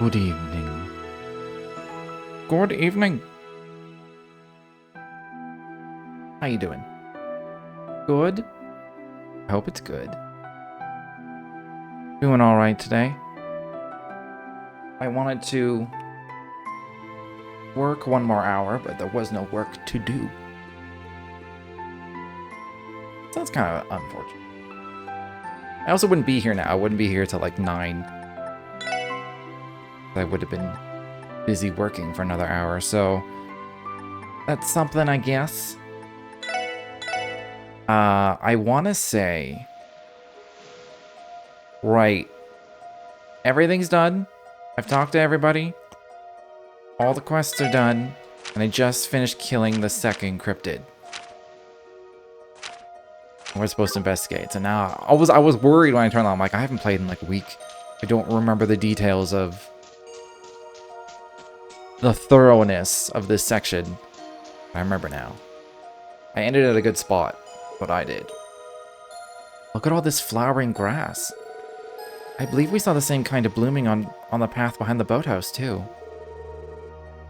Good evening. Good evening. How you doing? Good? I hope it's good. Doing alright today. I wanted to work one more hour, but there was no work to do. So that's kind of unfortunate. I also wouldn't be here now. I wouldn't be here till like 9. I would have been busy working for another hour, so that's something, I guess. I want to say... Right. Everything's done. I've talked to everybody. All the quests are done. And I just finished killing the second cryptid. We're supposed to investigate. So now, I was worried when I turned on. I'm like, I haven't played in like a week. I don't remember the details of the thoroughness of this section. I remember now. I ended at a good spot. What I did. Look at all this flowering grass. I believe we saw the same kind of blooming on the path behind the boathouse, too.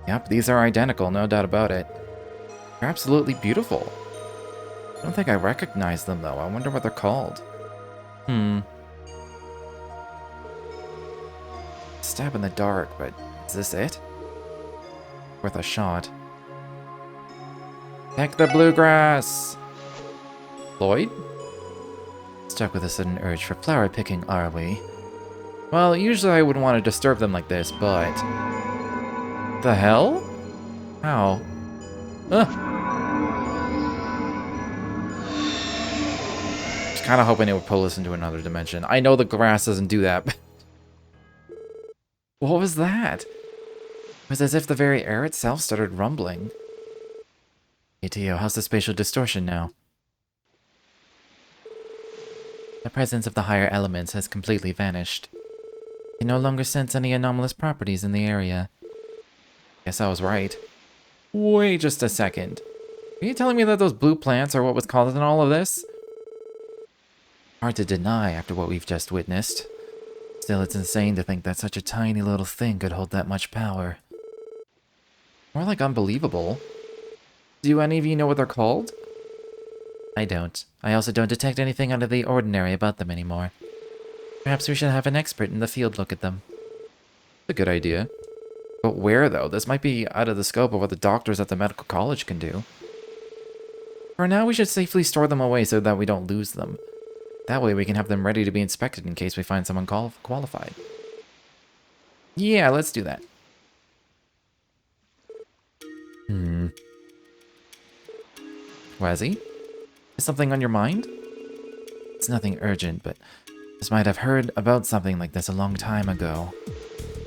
Yep, these are identical, no doubt about it. They're absolutely beautiful. I don't think I recognize them, though. I wonder what they're called. Stab in the dark, but is this it? Worth a shot. Heck the bluegrass! Lloyd? Stuck with a sudden urge for flower picking, are we? Well, usually I wouldn't want to disturb them like this, but... The hell? How? Ugh! I was kind of hoping it would pull us into another dimension. I know the grass doesn't do that, but... What was that? It was as if the very air itself started rumbling. Hey, Tio, how's the spatial distortion now? The presence of the higher elements has completely vanished. I no longer sense any anomalous properties in the area. Guess I was right. Wait just a second. Are you telling me that those blue plants are what was causing all of this? Hard to deny after what we've just witnessed. Still, it's insane to think that such a tiny little thing could hold that much power. More like unbelievable. Do any of you know what they're called? I don't. I also don't detect anything out of the ordinary about them anymore. Perhaps we should have an expert in the field look at them. That's a good idea. But where, though? This might be out of the scope of what the doctors at the medical college can do. For now, we should safely store them away so that we don't lose them. That way we can have them ready to be inspected in case we find someone qualified. Yeah, let's do that. Wazzy? Is something on your mind? It's nothing urgent, but just might have heard about something like this a long time ago.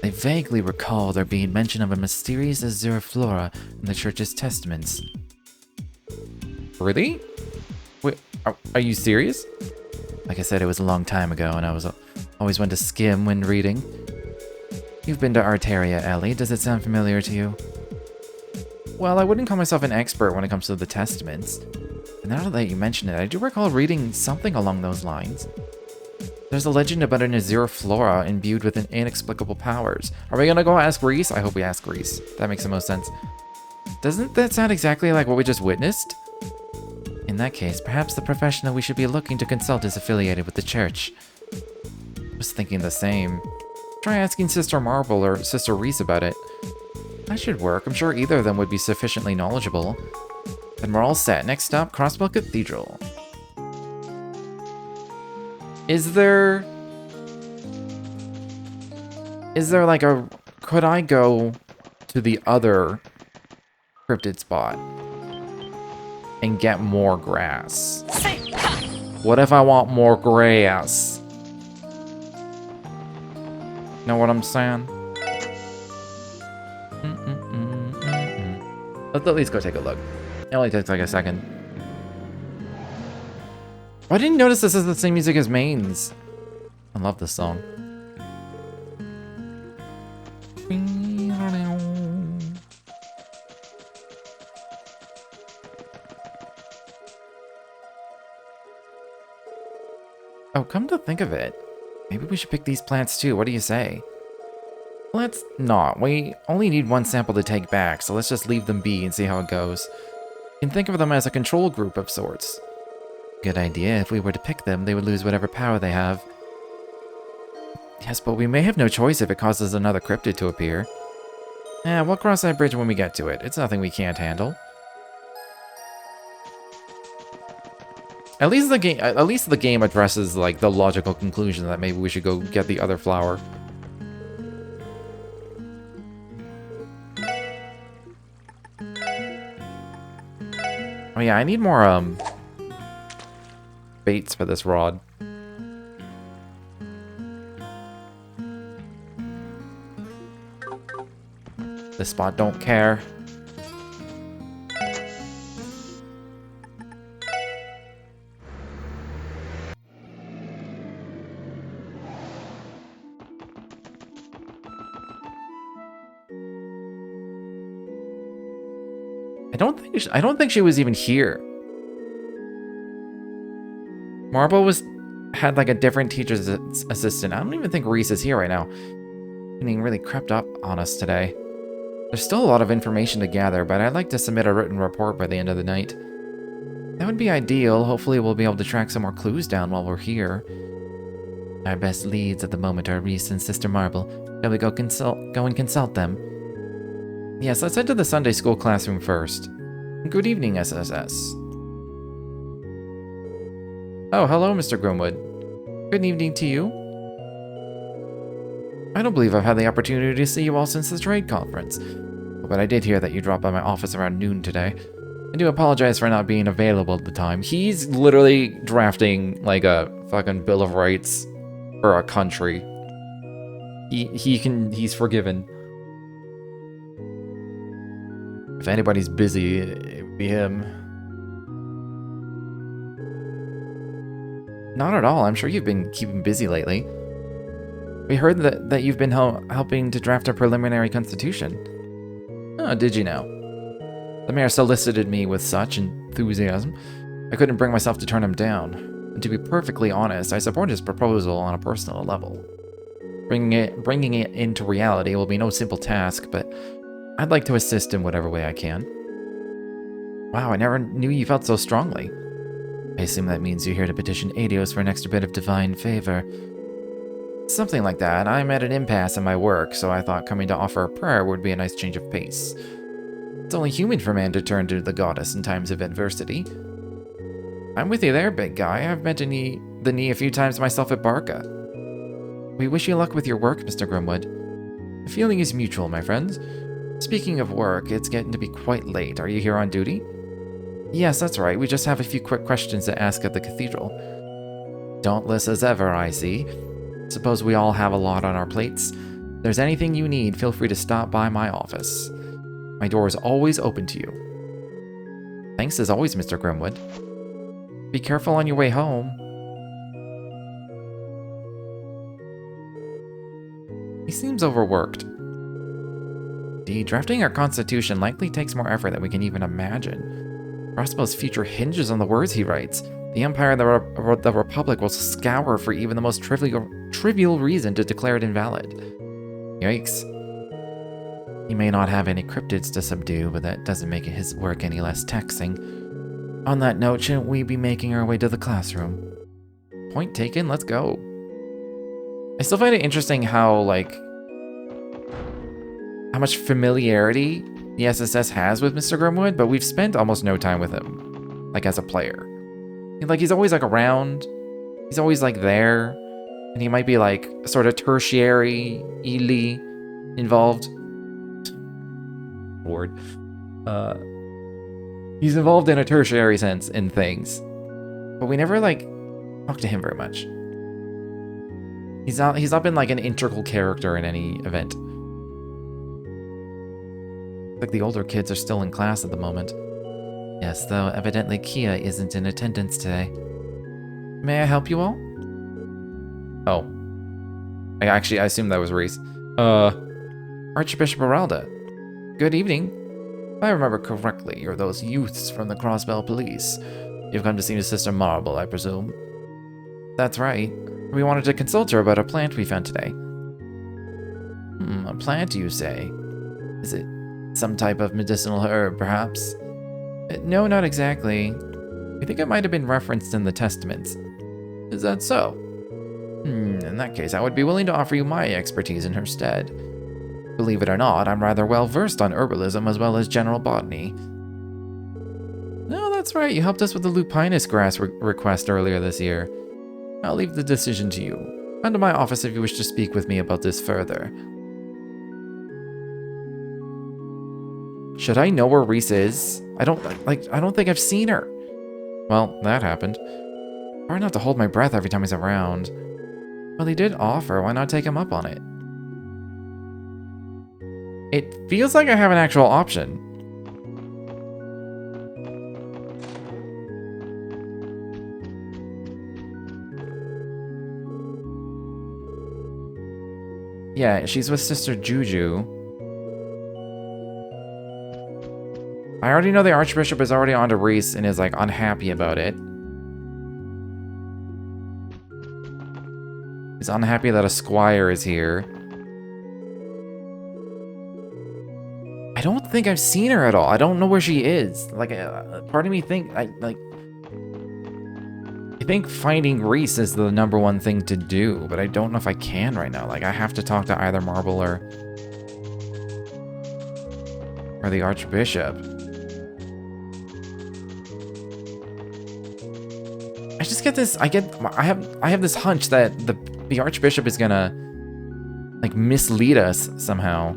I vaguely recall there being mention of a mysterious Azure flora in the church's testaments. Really? Wait, are you serious? Like I said, it was a long time ago, and I was always one to skim when reading. You've been to Arteria, Ellie. Does it sound familiar to you? Well, I wouldn't call myself an expert when it comes to the testaments. But now that you mention it, I do recall reading something along those lines. There's a legend about an Azure flora imbued with inexplicable powers. Are we gonna go ask Reese? I hope we ask Reese. That makes the most sense. Doesn't that sound exactly like what we just witnessed? In that case, perhaps the professional we should be looking to consult is affiliated with the church. I was thinking the same. Try asking Sister Marble or Sister Reese about it. That should work. I'm sure either of them would be sufficiently knowledgeable. Then we're all set. Next stop, Crossbell Cathedral. Is there like a... Could I go to the other cryptid spot and get more grass? What if I want more grass? Know what I'm saying? Let's at least go take a look. It only takes like a second. Oh, I didn't notice this is the same music as Maine's. I love this song. Oh, come to think of it, maybe we should pick these plants too. What do you say? Let's not. We only need one sample to take back, so let's just leave them be and see how it goes. You can think of them as a control group of sorts. Good idea. If we were to pick them, they would lose whatever power they have. Yes, but we may have no choice if it causes another cryptid to appear. We'll cross that bridge when we get to it. It's nothing we can't handle. At least the game addresses like the logical conclusion that maybe we should go get the other flower. Oh yeah, I need more baits for this rod. This spot don't care. I don't think she was even here. Marble had like a different teacher's assistant. I don't even think Reese is here right now. Being really crept up on us today. There's still a lot of information to gather, but I'd like to submit a written report by the end of the night. That would be ideal. Hopefully we'll be able to track some more clues down while we're here. Our best leads at the moment are Reese and Sister Marble. Shall we go and consult them? Yes, let's head to the Sunday school classroom first. Good evening, SSS. Oh, hello, Mr. Grimwood. Good evening to you. I don't believe I've had the opportunity to see you all since the trade conference, but I did hear that you dropped by my office around noon today. I do apologize for not being available at the time. He's literally drafting like a fucking Bill of Rights for a country. He's forgiven. If anybody's busy, it would be him. Not at all. I'm sure you've been keeping busy lately. We heard that you've been helping to draft a preliminary constitution. Oh, did you know? The mayor solicited me with such enthusiasm, I couldn't bring myself to turn him down. And to be perfectly honest, I support his proposal on a personal level. Bringing it into reality will be no simple task, but I'd like to assist in whatever way I can. Wow, I never knew you felt so strongly. I assume that means you're here to petition Adios for an extra bit of divine favor. Something like that. I'm at an impasse in my work, so I thought coming to offer a prayer would be a nice change of pace. It's only human for man to turn to the goddess in times of adversity. I'm with you there, big guy. I've met the knee a few times myself at Barca. We wish you luck with your work, Mr. Grimwood. The feeling is mutual, my friends. Speaking of work, it's getting to be quite late. Are you here on duty? Yes, that's right. We just have a few quick questions to ask at the cathedral. Dauntless as ever, I see. Suppose we all have a lot on our plates. If there's anything you need, feel free to stop by my office. My door is always open to you. Thanks as always, Mr. Grimwood. Be careful on your way home. He seems overworked. Drafting our constitution likely takes more effort than we can even imagine. Roswell's future hinges on the words he writes. The Empire and the Republic will scour for even the most trivial reason to declare it invalid. Yikes. He may not have any cryptids to subdue, but that doesn't make his work any less taxing. On that note, shouldn't we be making our way to the classroom? Point taken, let's go. I still find it interesting how much familiarity the SSS has with Mr. Grimwood, but we've spent almost no time with him, as a player. He's always, around. He's always, there. And he might be, sort of tertiary-ly involved. Word. He's involved in a tertiary sense in things. But we never, talk to him very much. He's not been, an integral character in any event. The older kids are still in class at the moment. Yes, though evidently Kia isn't in attendance today. May I help you all? Oh. I assumed that was Reese. Archbishop Aralda. Good evening. If I remember correctly, you're those youths from the Crossbell Police. You've come to see Sister Marble, I presume. That's right. We wanted to consult her about a plant we found today. A plant, you say? Is it some type of medicinal herb, perhaps? No, not exactly. I think it might have been referenced in the Testaments. Is that so? In that case, I would be willing to offer you my expertise in her stead. Believe it or not, I'm rather well versed on herbalism as well as general botany. No, that's right, you helped us with the lupinus grass request earlier this year. I'll leave the decision to you. Come to my office if you wish to speak with me about this further. Should I know where Reese is? I don't think I've seen her. Well, that happened. Hard not to hold my breath every time he's around. Well, he did offer, why not take him up on it? It feels like I have an actual option. Yeah, she's with Sister Juju. I already know the Archbishop is already on to Reese and is, like, unhappy about it. He's unhappy that a squire is here. I don't think I've seen her at all. I don't know where she is. Like, part of me I think finding Reese is the #1 thing to do, but I don't know if I can right now. Like, I have to talk to either Marble or the Archbishop. I just get this. I have this hunch that the Archbishop is gonna, like, mislead us somehow.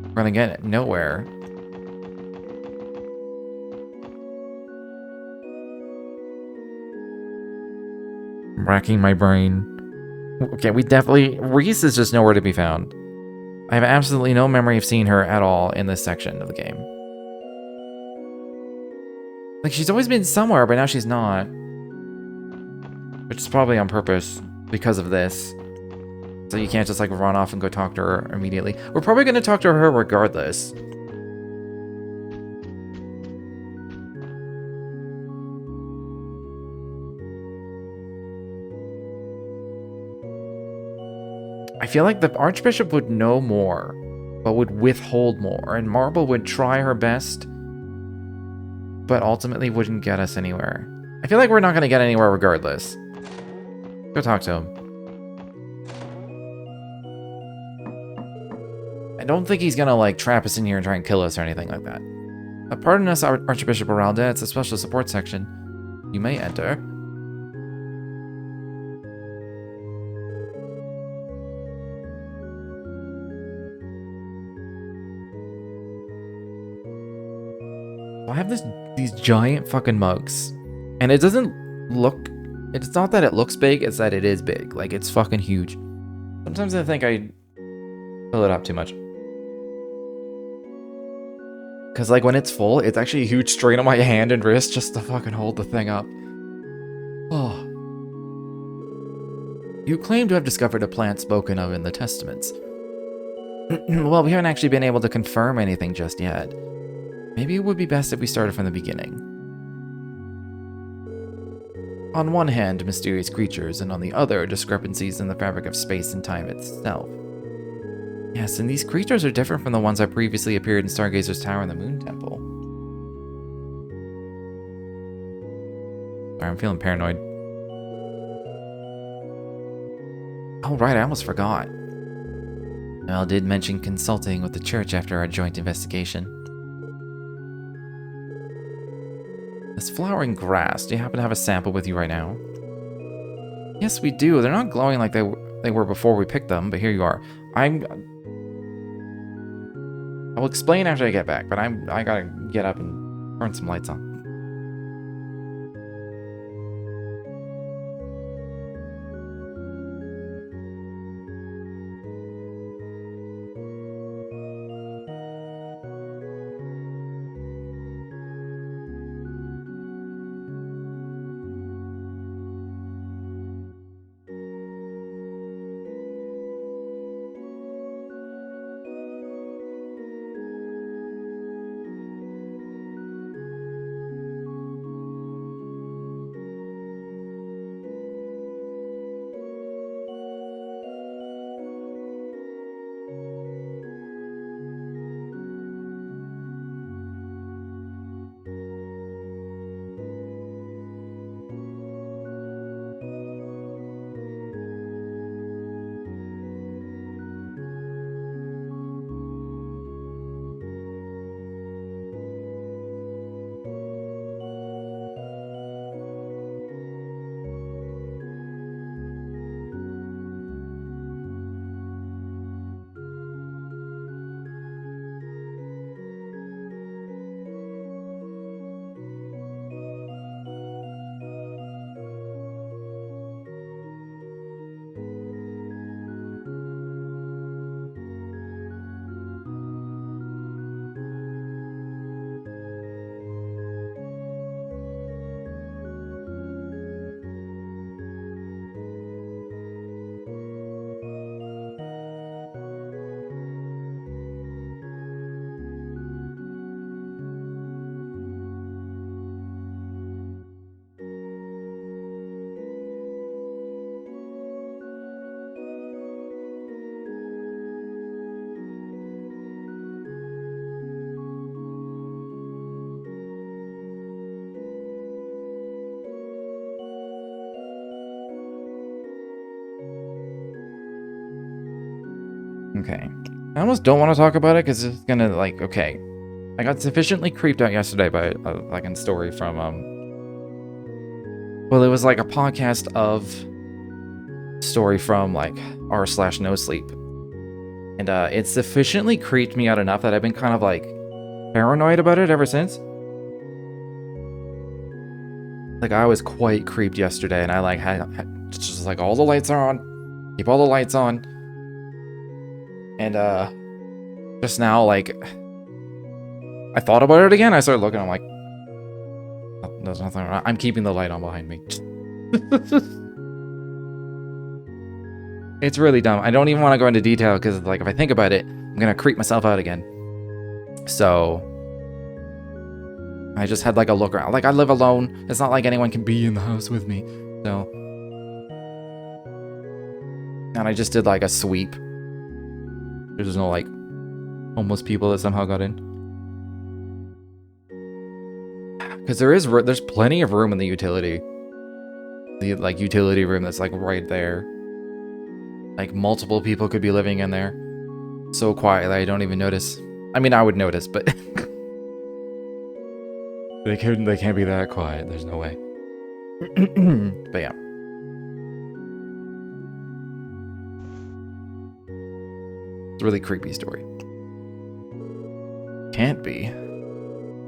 We're gonna get nowhere. I'm racking my brain. Okay, Reese is just nowhere to be found. I have absolutely no memory of seeing her at all in this section of the game. Like, she's always been somewhere, but now she's not. Which is probably on purpose because of this. So you can't just, like, run off and go talk to her immediately. We're probably going to talk to her regardless. I feel like the Archbishop would know more, but would withhold more, and Marble would try her best, but ultimately wouldn't get us anywhere. I feel like we're not going to get anywhere regardless. Go talk to him. I don't think he's going to, like, trap us in here and try and kill us or anything like that. Pardon us, Archbishop Aralda, it's a special support section. You may enter. I have these giant fucking mugs, and it doesn't look. It's not that it looks big; it's that it is big. Like, it's fucking huge. Sometimes I think I fill it up too much, because, like, when it's full, it's actually a huge strain on my hand and wrist just to fucking hold the thing up. Oh. You claim to have discovered a plant spoken of in the Testaments. Well, we haven't actually been able to confirm anything just yet. Maybe it would be best if we started from the beginning. On one hand, mysterious creatures, and on the other, discrepancies in the fabric of space and time itself. Yes, and these creatures are different from the ones that previously appeared in Stargazer's Tower and the Moon Temple. Sorry, I'm feeling paranoid. Oh, right, I almost forgot. Well, did mention consulting with the church after our joint investigation. This flowering grass, do you happen to have a sample with you right now? Yes, we do. They're not glowing like they were before we picked them, but here you are. I'll explain after I get back, but I gotta get up and turn some lights on. Okay. I almost don't want to talk about it because it's gonna, like, okay. I got sufficiently creeped out yesterday by a fucking story from, well, it was like a podcast of story from, like, r/no sleep. And, it sufficiently creeped me out enough that I've been kind of, like, paranoid about it ever since. Like, I was quite creeped yesterday, and I, like, had just, like, all the lights are on. Keep all the lights on. And, just now, like, I thought about it again. I started looking, I'm like, oh, there's nothing wrong. I'm keeping the light on behind me. It's really dumb. I don't even want to go into detail, because, like, if I think about it, I'm gonna creep myself out again. So, I just had, like, a look around. Like, I live alone. It's not like anyone can be in the house with me. So, and I just did, like, a sweep. There's no, like, homeless people that somehow got in. Because there's plenty of room in the utility. The, like, utility room that's, like, right there. Like, multiple people could be living in there. So quiet that I don't even notice. I mean, I would notice, but... They can't be that quiet. There's no way. But yeah. It's a really creepy story. Can't be.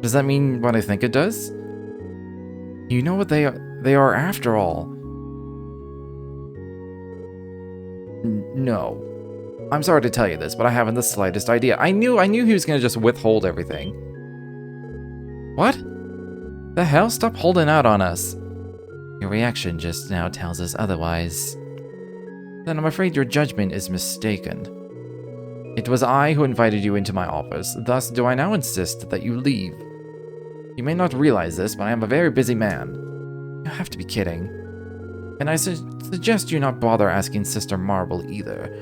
Does that mean what I think it does? You know what they are after all. No. I'm sorry to tell you this, but I haven't the slightest idea. I knew he was gonna just withhold everything. What? The hell? Stop holding out on us. Your reaction just now tells us otherwise. Then I'm afraid your judgment is mistaken. It was I who invited you into my office, thus do I now insist that you leave. You may not realize this, but I am a very busy man. You have to be kidding. And I suggest you not bother asking Sister Marble either.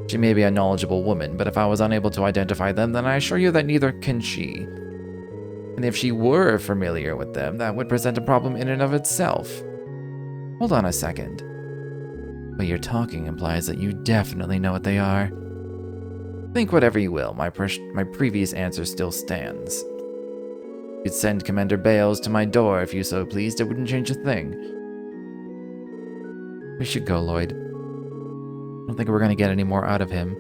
She may be a knowledgeable woman, but if I was unable to identify them, then I assure you that neither can she. And if she were familiar with them, that would present a problem in and of itself. Hold on a second. What you're talking implies that you definitely know what they are. Think whatever you will, my previous answer still stands. You'd send Commander Bales to my door if you so pleased, it wouldn't change a thing. We should go, Lloyd. I don't think we're going to get any more out of him.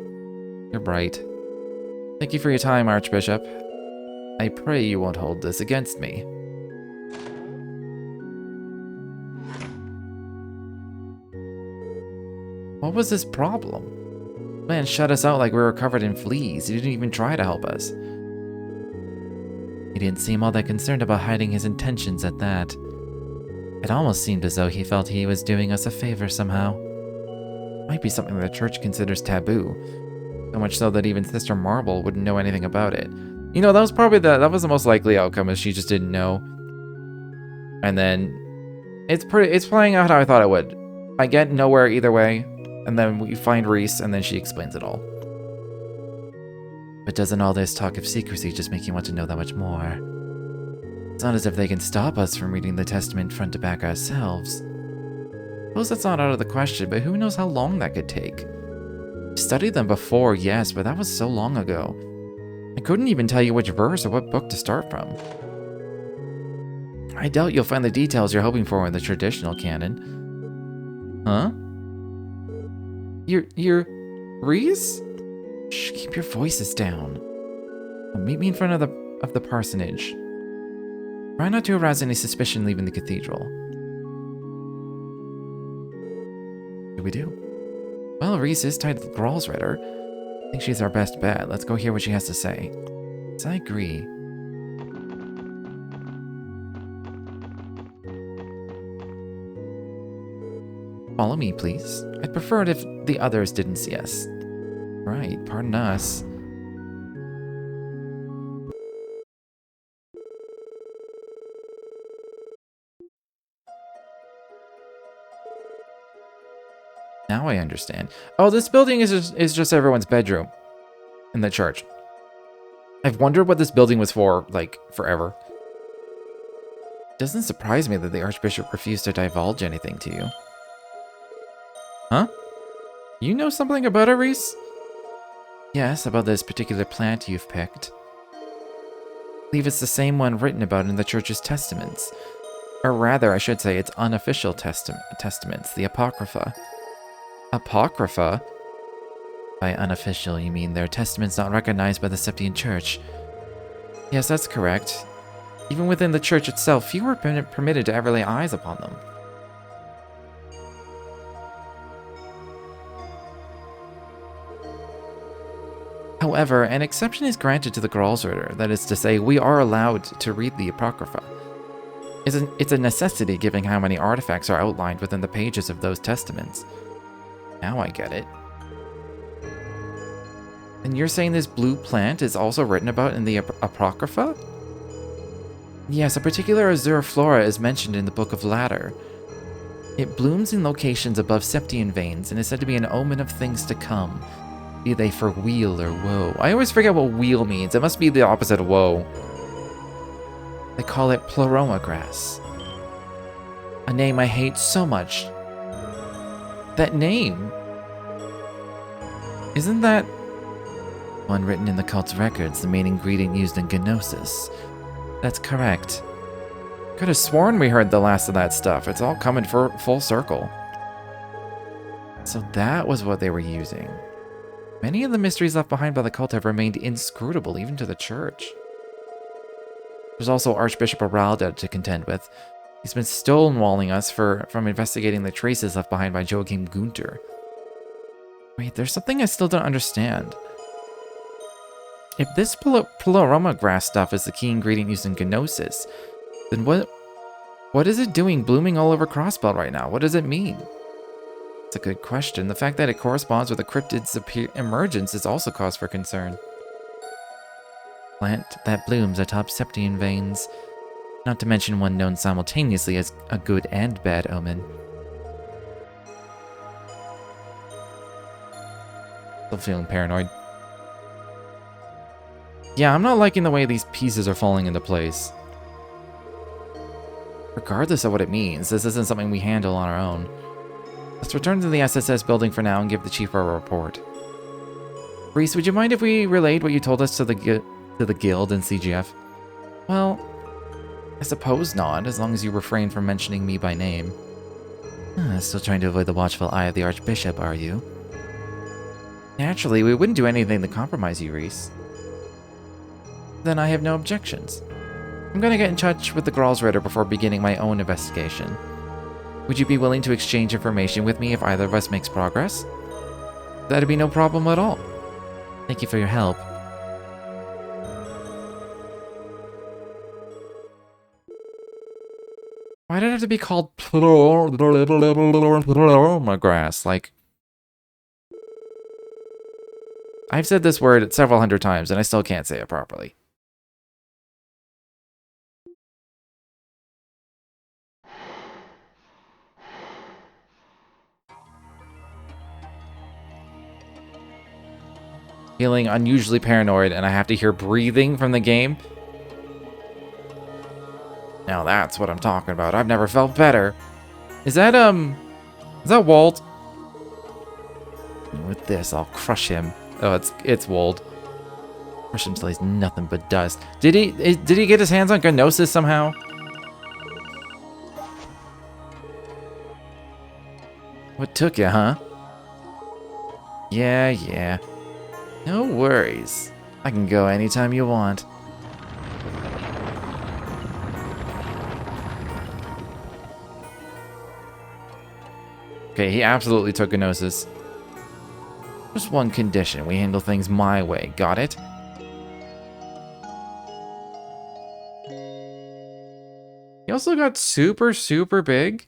You're bright. Thank you for your time, Archbishop. I pray you won't hold this against me. What was his problem? Man shut us out like we were covered in fleas. He didn't even try to help us. He didn't seem all that concerned about hiding his intentions at that. It almost seemed as though he felt he was doing us a favor somehow. Might be something the church considers taboo. So much so that even Sister Marble wouldn't know anything about it. You know, that was probably that was the most likely outcome, is she just didn't know. And then it's playing out how I thought it would. I get nowhere either way, and then we find Reese, and then she explains it all. But doesn't all this talk of secrecy just make you want to know that much more? It's not as if they can stop us from reading the Testament front to back ourselves. Suppose that's not out of the question, but who knows how long that could take. Studied them before, yes, but that was so long ago. I couldn't even tell you which verse or what book to start from. I doubt you'll find the details you're hoping for in the traditional canon. Huh? You're Reese? Shh, keep your voices down. Meet me in front of the parsonage. Try not to arouse any suspicion leaving the cathedral. What do we do? Well, Reese is tied to the Gralls Ritter. I think she's our best bet. Let's go hear what she has to say. Yes, I agree. Follow me, please. I'd prefer it if the others didn't see us. Right, pardon us. Now I understand. Oh, this building is just everyone's bedroom in the church. I've wondered what this building was for, like, forever. Doesn't surprise me that the Archbishop refused to divulge anything to you. Huh? You know something about her, Reese? Yes, about this particular plant you've picked. I believe it's the same one written about in the church's testaments. Or rather, I should say, its unofficial testaments, the Apocrypha. Apocrypha? By unofficial, you mean their testaments not recognized by the Septian Church. Yes, that's correct. Even within the church itself, few were permitted to ever lay eyes upon them. However, an exception is granted to the Gralsritter, that is to say, we are allowed to read the Apocrypha. It's a necessity given how many artifacts are outlined within the pages of those testaments. Now I get it. And you're saying this blue plant is also written about in the Apocrypha? Yes, a particular Azure flora is mentioned in the Book of Ladder. It blooms in locations above Septian veins and is said to be an omen of things to come, be they for weal or woe. I always forget what weal means. It must be the opposite of woe. They call it pleroma grass. A name I hate so much. That name? Isn't that one written in the cult's records, the main ingredient used in Gnosis? That's correct. Could have sworn we heard the last of that stuff. It's all coming for full circle. So that was what they were using. Many of the mysteries left behind by the cult have remained inscrutable even to the church. There's also Archbishop Aralda to contend with. He's been stonewalling us from investigating the traces left behind by Joachim Gunther. Wait, there's something I still don't understand. If this pleroma grass stuff is the key ingredient used in Gnosis, then what is it doing blooming all over Crossbelt right now? What does it mean? It's a good question. The fact that it corresponds with a cryptid's emergence is also cause for concern. Plant that blooms atop Septian veins, not to mention one known simultaneously as a good and bad omen. Still feeling paranoid. Yeah, I'm not liking the way these pieces are falling into place. Regardless of what it means, this isn't something we handle on our own. Let's return to the SSS building for now and give the chief our report. Reese, would you mind if we relayed what you told us to the guild and CGF? Well, I suppose not, as long as you refrain from mentioning me by name. Still trying to avoid the watchful eye of the Archbishop, are you? Naturally, we wouldn't do anything to compromise you, Reese. Then I have no objections. I'm going to get in touch with the Gralsritter before beginning my own investigation. Would you be willing to exchange information with me if either of us makes progress? That'd be no problem at all. Thank you for your help. Why did it have to be called pleroma grass? Like, I've said this word several hundred times and I still can't say it properly. Feeling unusually paranoid and I have to hear breathing from the game. Now that's what I'm talking about. I've never felt better. Is that Wald? With this, I'll crush him. Oh, it's Wald. Crush him till he's nothing but dust. Did he get his hands on Gnosis somehow? What took you, huh? Yeah. No worries. I can go anytime you want. Okay, he absolutely took Gnosis. Just one condition. We handle things my way. Got it? He also got super, super big.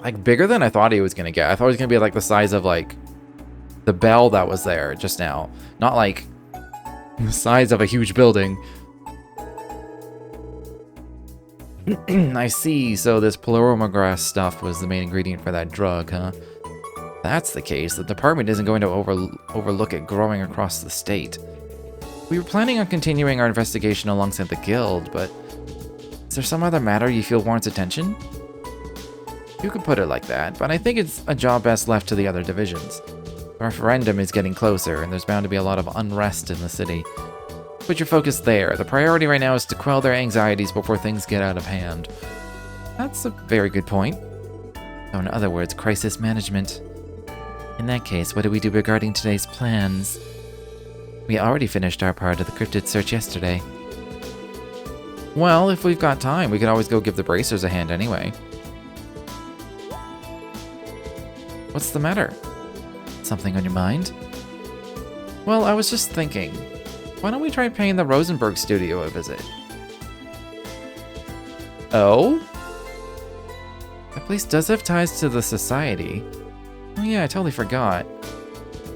Like, bigger than I thought he was going to get. I thought he was going to be like the size of, like, the bell that was there just now. Not like the size of a huge building. I see. So this pleroma grass stuff was the main ingredient for that drug, huh? If that's the case, the department isn't going to overlook it growing across the state. We were planning on continuing our investigation alongside the guild, but Is there some other matter you feel warrants attention? You could put it like that, but I think it's a job best left to the other divisions. The referendum is getting closer, and there's bound to be a lot of unrest in the city. Put your focus there. The priority right now is to quell their anxieties before things get out of hand. That's a very good point. So in other words, crisis management. In that case, what do we do regarding today's plans? We already finished our part of the cryptid search yesterday. Well, if we've got time, we could always go give the bracers a hand anyway. What's the matter? Something on your mind? Well, I was just thinking, why don't we try paying the Rosenberg studio a visit? Oh? That place does have ties to the society. Oh yeah, I totally forgot.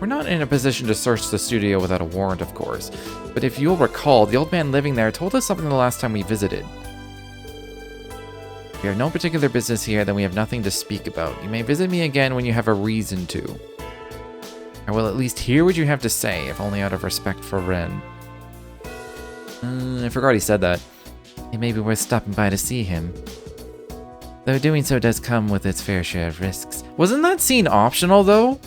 We're not in a position to search the studio without a warrant, of course. But if you'll recall, the old man living there told us something the last time we visited. If you have no particular business here, then we have nothing to speak about. You may visit me again when you have a reason to. I will at least hear what you have to say, if only out of respect for Ren. I forgot he said that. It may be worth stopping by to see him. Though doing so does come with its fair share of risks. Wasn't that scene optional, though?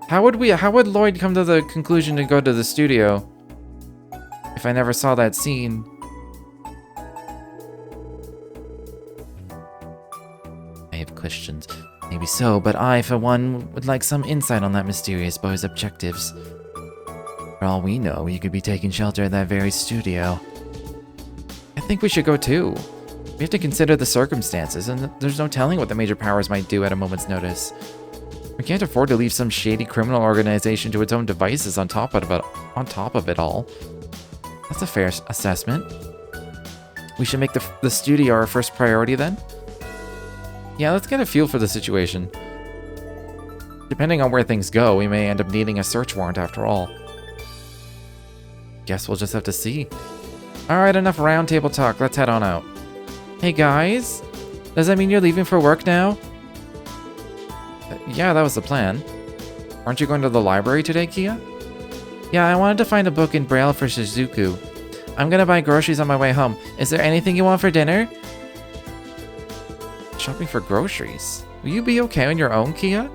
How would Lloyd come to the conclusion to go to the studio if I never saw that scene? I have questions. Maybe so, but I, for one, would like some insight on that mysterious boy's objectives. For all we know, he could be taking shelter in that very studio. I think we should go too. We have to consider the circumstances, and there's no telling what the major powers might do at a moment's notice. We can't afford to leave some shady criminal organization to its own devices on top of it all. That's a fair assessment. We should make the studio our first priority then? Yeah, let's get a feel for the situation. Depending on where things go, we may end up needing a search warrant after all. Guess we'll just have to see. Alright, enough roundtable talk. Let's head on out. Hey guys, does that mean you're leaving for work now? Yeah, that was the plan. Aren't you going to the library today, Kia? Yeah, I wanted to find a book in Braille for Shizuku. I'm gonna buy groceries on my way home. Is there anything you want for dinner? Shopping for groceries? Will you be okay on your own, Kia?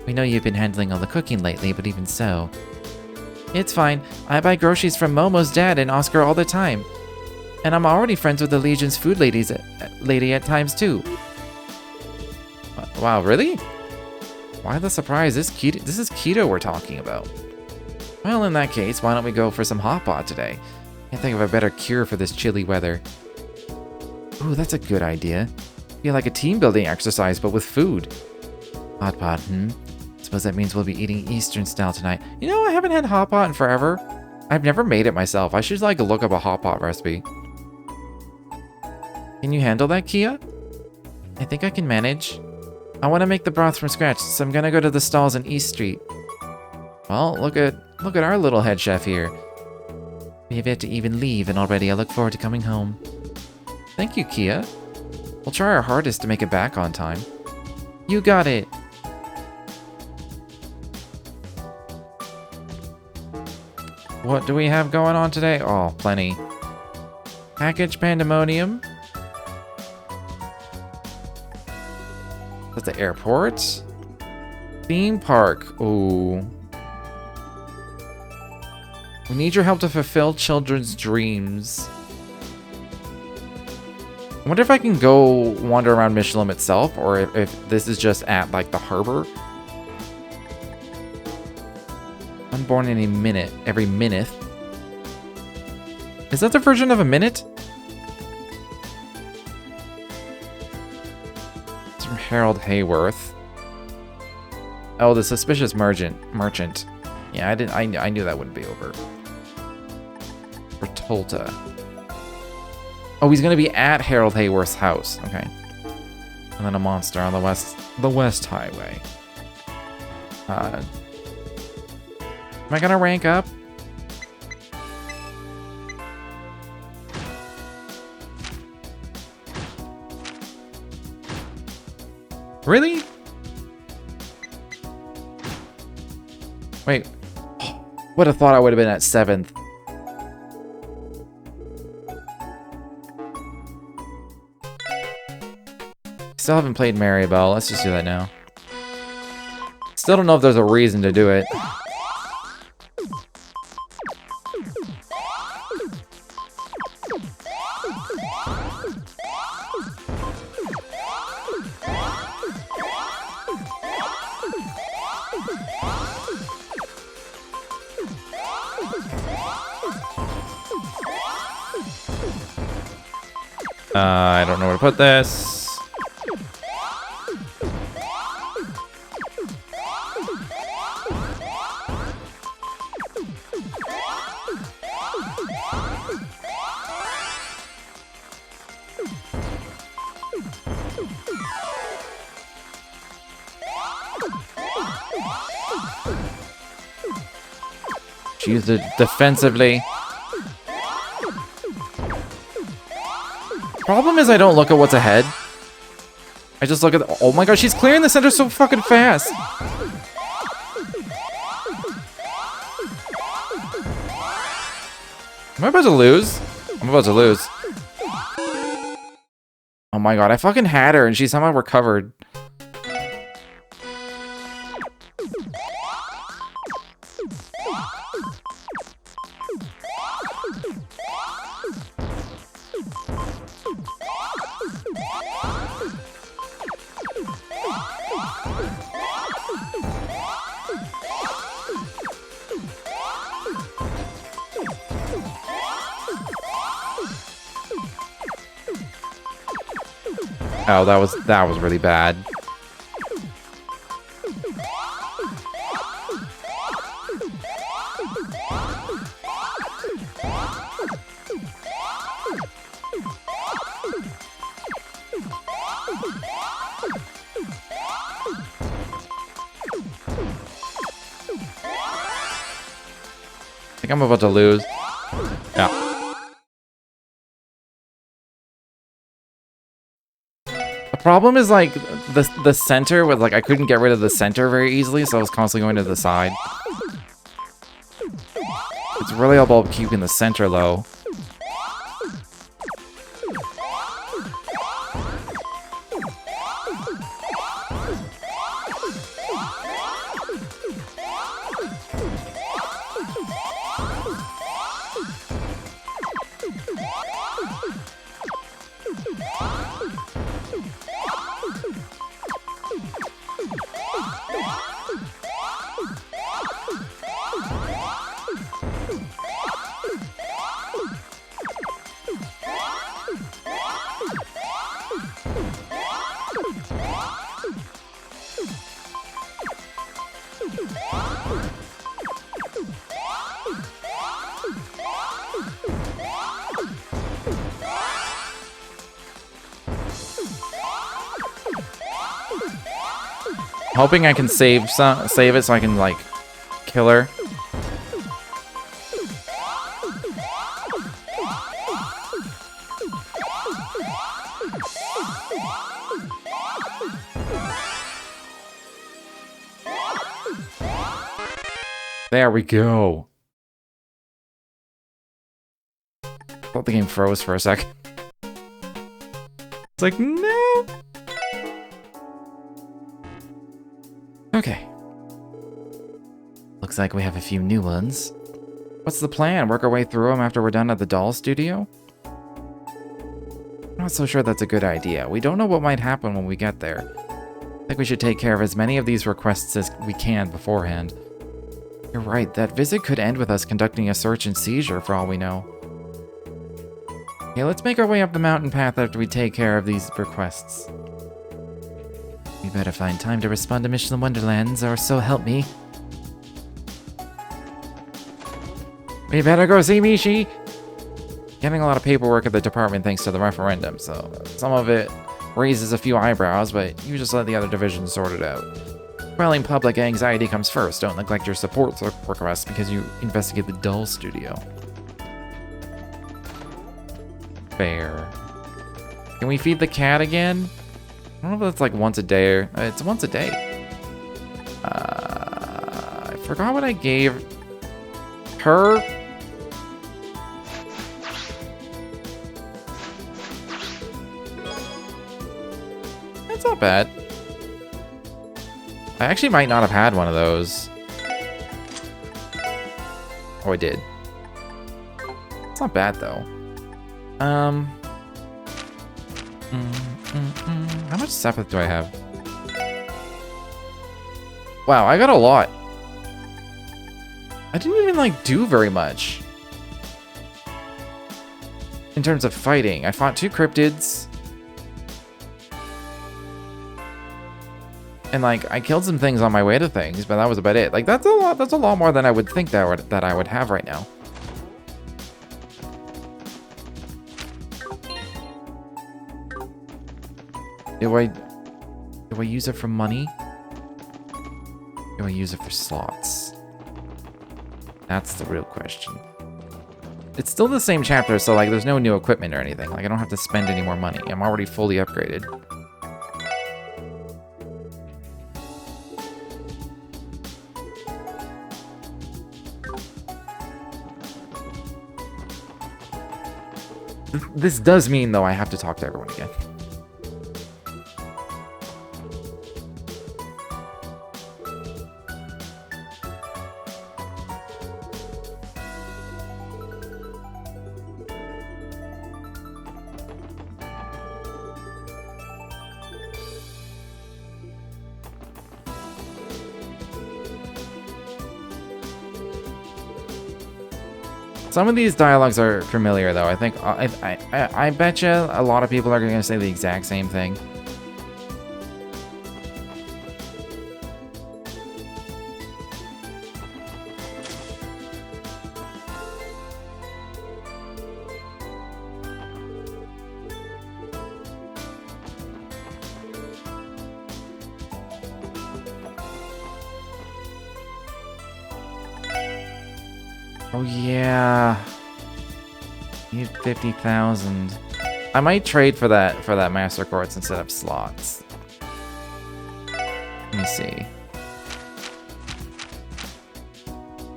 We know you've been handling all the cooking lately, but even so. It's fine. I buy groceries from Momo's dad and Oscar all the time. And I'm already friends with the Legion's food lady at times too. Wow, really? Why the surprise? This is keto we're talking about. Well, in that case, why don't we go for some hot pot today? Can't think of a better cure for this chilly weather. Ooh, that's a good idea. Be like a team building exercise, but with food. Hot pot, Suppose that means we'll be eating Eastern style tonight. You know, I haven't had hot pot in forever. I've never made it myself. I should like look up a hot pot recipe. Can you handle that, Kia? I think I can manage. I want to make the broth from scratch, so I'm gonna go to the stalls on East Street. Well, look at our little head chef here. We have yet to even leave, and already I look forward to coming home. Thank you, Kia. We'll try our hardest to make it back on time. You got it. What do we have going on today? Oh, plenty. Package pandemonium. That's the airport. Theme park. Ooh. We need your help to fulfill children's dreams. I wonder if I can go wander around Michelin itself, or if this is just at, like, the harbor. Unborn in a minute. Every minute. Is that the version of a minute? It's from Harold Hayworth. Oh, the suspicious merchant. Yeah, I knew that wouldn't be over. Bertolta. Oh, he's gonna be at Harold Hayworth's house. Okay. And then a monster on the west highway. Am I gonna rank up? Really? Wait. Would have thought I would have been at 7th. Still haven't played Maribel. Let's just do that now. Still don't know if there's a reason to do it. I don't know where to put this. She used it defensively. Problem is I don't look at what's ahead. I just look at the, oh my god, she's clearing the center so fucking fast. Am I about to lose? I'm about to lose. Oh my god, I fucking had her and she somehow recovered. Oh, that was really bad. I think I'm about to lose. Yeah. The problem is like the center was like I couldn't get rid of the center very easily, so I was constantly going to the side. It's really all about keeping the center low. Hoping I can save it so I can like kill her. There we go. Thought the game froze for a sec. It's like, no. Okay. Looks like we have a few new ones. What's the plan? Work our way through them after we're done at the doll studio? I'm not so sure that's a good idea. We don't know what might happen when we get there. I think we should take care of as many of these requests as we can beforehand. You're right, that visit could end with us conducting a search and seizure for all we know. Okay, let's make our way up the mountain path after we take care of these requests. We better find time to respond to Mission Wonderlands, or so help me. We better go see Mishi! Getting a lot of paperwork at the department thanks to the referendum, so some of it raises a few eyebrows, but you just let the other divisions sort it out. Quelling public anxiety comes first. Don't neglect your support requests because you investigate the doll studio. Fair. Can we feed the cat again? I don't know if that's like once a day or... it's once a day. I forgot what I gave her. That's not bad. I actually might not have had one of those. Oh, I did. It's not bad, though. How much Sepith do I have? Wow, I got a lot. I didn't even, like, do very much. In terms of fighting. I fought 2 cryptids. And, like, I killed some things on my way to things, but that was about it. Like, that's a lot more than I would think that I would have right now. Do I use it for money? Do I use it for slots? That's the real question. It's still the same chapter, so like there's no new equipment or anything. Like I don't have to spend any more money. I'm already fully upgraded. This does mean, though, I have to talk to everyone again. Some of these dialogues are familiar, though. I think I bet you a lot of people are going to say the exact same thing. Oh yeah, need 50,000. I might trade for that master quartz instead of slots. Let me see.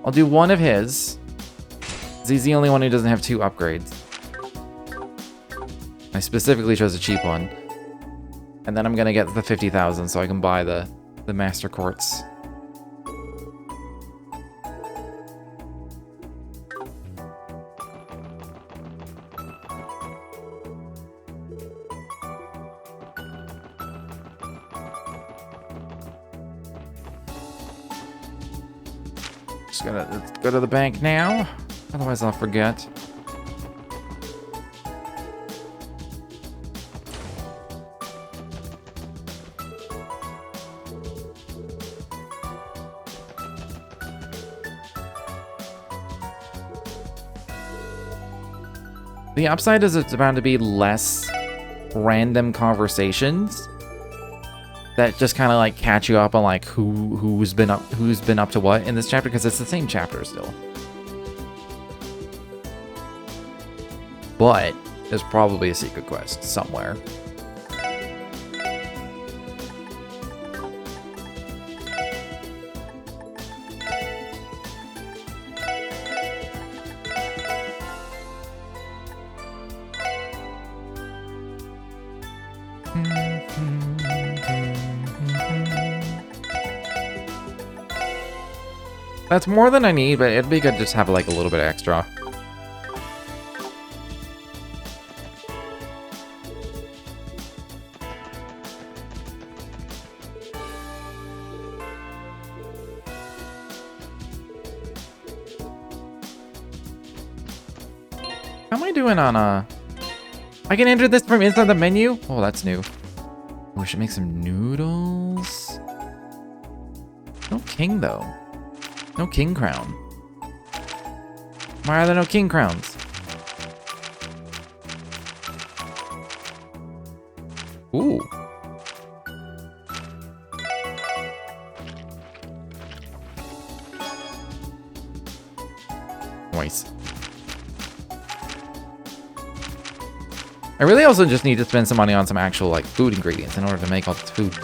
I'll do one of his. He's the only one who doesn't have 2 upgrades. I specifically chose a cheap one, and then I'm gonna get the 50,000 so I can buy the master quartz. Let's go to the bank now, otherwise I'll forget. The upside is it's bound to be less random conversations that just kind of like catch you up on like who's been up to what in this chapter, because it's the same chapter still. But there's probably a secret quest somewhere. That's more than I need, but it'd be good to just have like a little bit extra. How am I doing on I can enter this from inside the menu? Oh, that's new. Oh, we should make some noodles. No king though. No king crown. Why are there no king crowns? Ooh. Nice. I really also just need to spend some money on some actual like food ingredients in order to make all this food.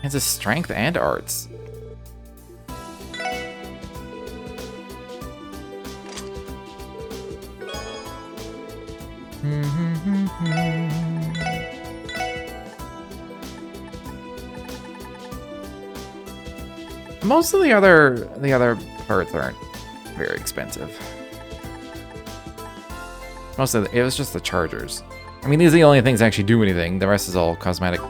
It's a strength and arts. Most of the other parts aren't very expensive. Most of it was just the chargers. I mean, these are the only things that actually do anything. The rest is all cosmetic.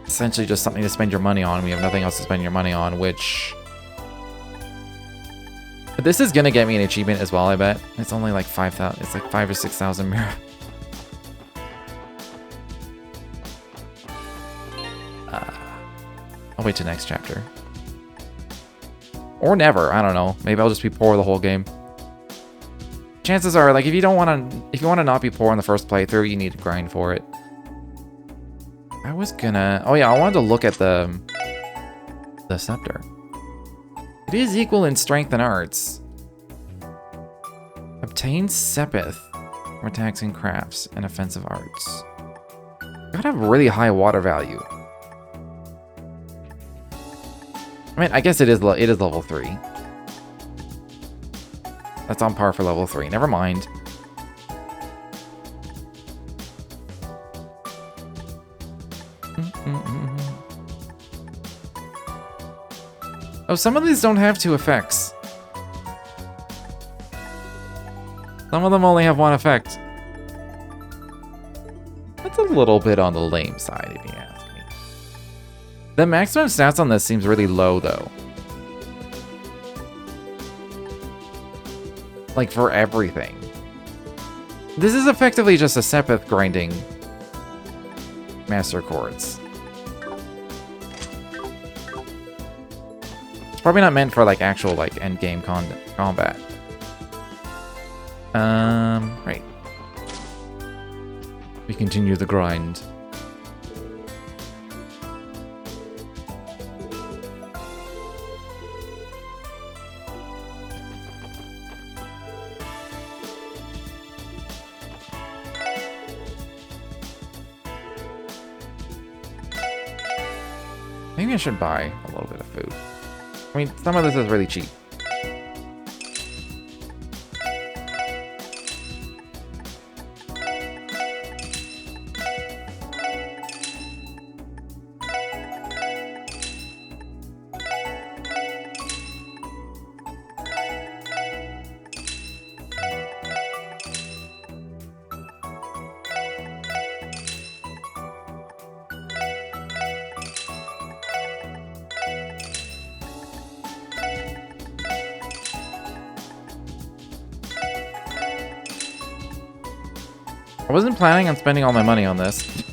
Essentially just something to spend your money on. We have nothing else to spend your money on, which... This is gonna get me an achievement as well, I bet. It's only like 5,000. It's like 5,000 or 6,000 mirror. I'll wait till next chapter. Or never, I don't know. Maybe I'll just be poor the whole game. Chances are, like, if you want to not be poor in the first playthrough, you need to grind for it. I was gonna... Oh yeah, I wanted to look at the scepter. It is equal in strength and arts. Obtain Sepith from attacks and crafts and offensive arts. Gotta have really high water value. I mean, I guess it is level 3. That's on par for level 3. Never mind. Oh, some of these don't have 2 effects. Some of them only have 1 effect. That's a little bit on the lame side, if you ask me. The maximum stats on this seems really low, though. Like, for everything. This is effectively just a Sepith grinding Master Chords. It's probably not meant for, like, actual, like, endgame combat. Right. We continue the grind. Maybe I should buy a little bit of food. I mean, some of this is really cheap. I wasn't planning on spending all my money on this.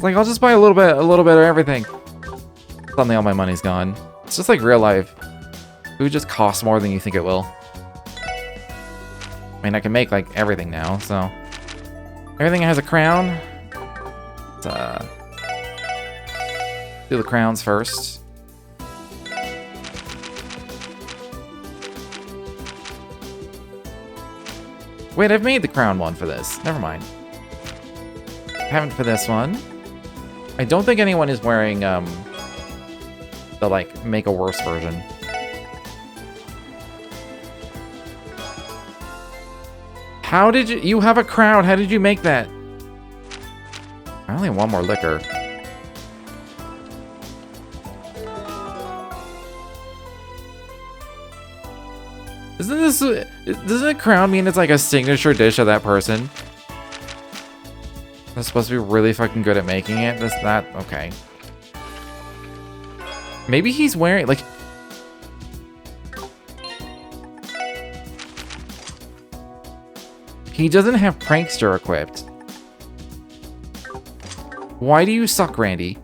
Like, I'll just buy a little bit of everything. Suddenly all my money's gone. It's just like real life. Food just costs more than you think it will. I mean, I can make, like, everything now, so... Everything has a crown. Let's, do the crowns first. Wait, I've made the crown one for this. Never mind. I haven't for this one. I don't think anyone is wearing, the, like, make a worse version. How did you have a crown? How did you make that? I only have 1 more liquor. Doesn't a crown mean it's like a signature dish of that person? They're supposed to be really fucking good at making it? That's not... Okay. Maybe he's wearing, like... He doesn't have Prankster equipped. Why do you suck, Randy?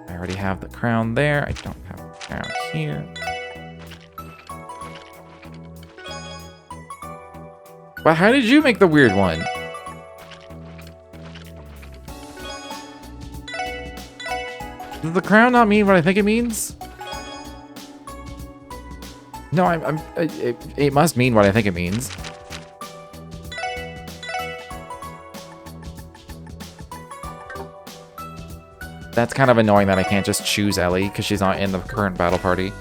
I already have the crown there. I don't have the crown here. But how did you make the weird one? Does the crown not mean what I think it means? No, it must mean what I think it means. That's kind of annoying that I can't just choose Ellie because she's not in the current battle party.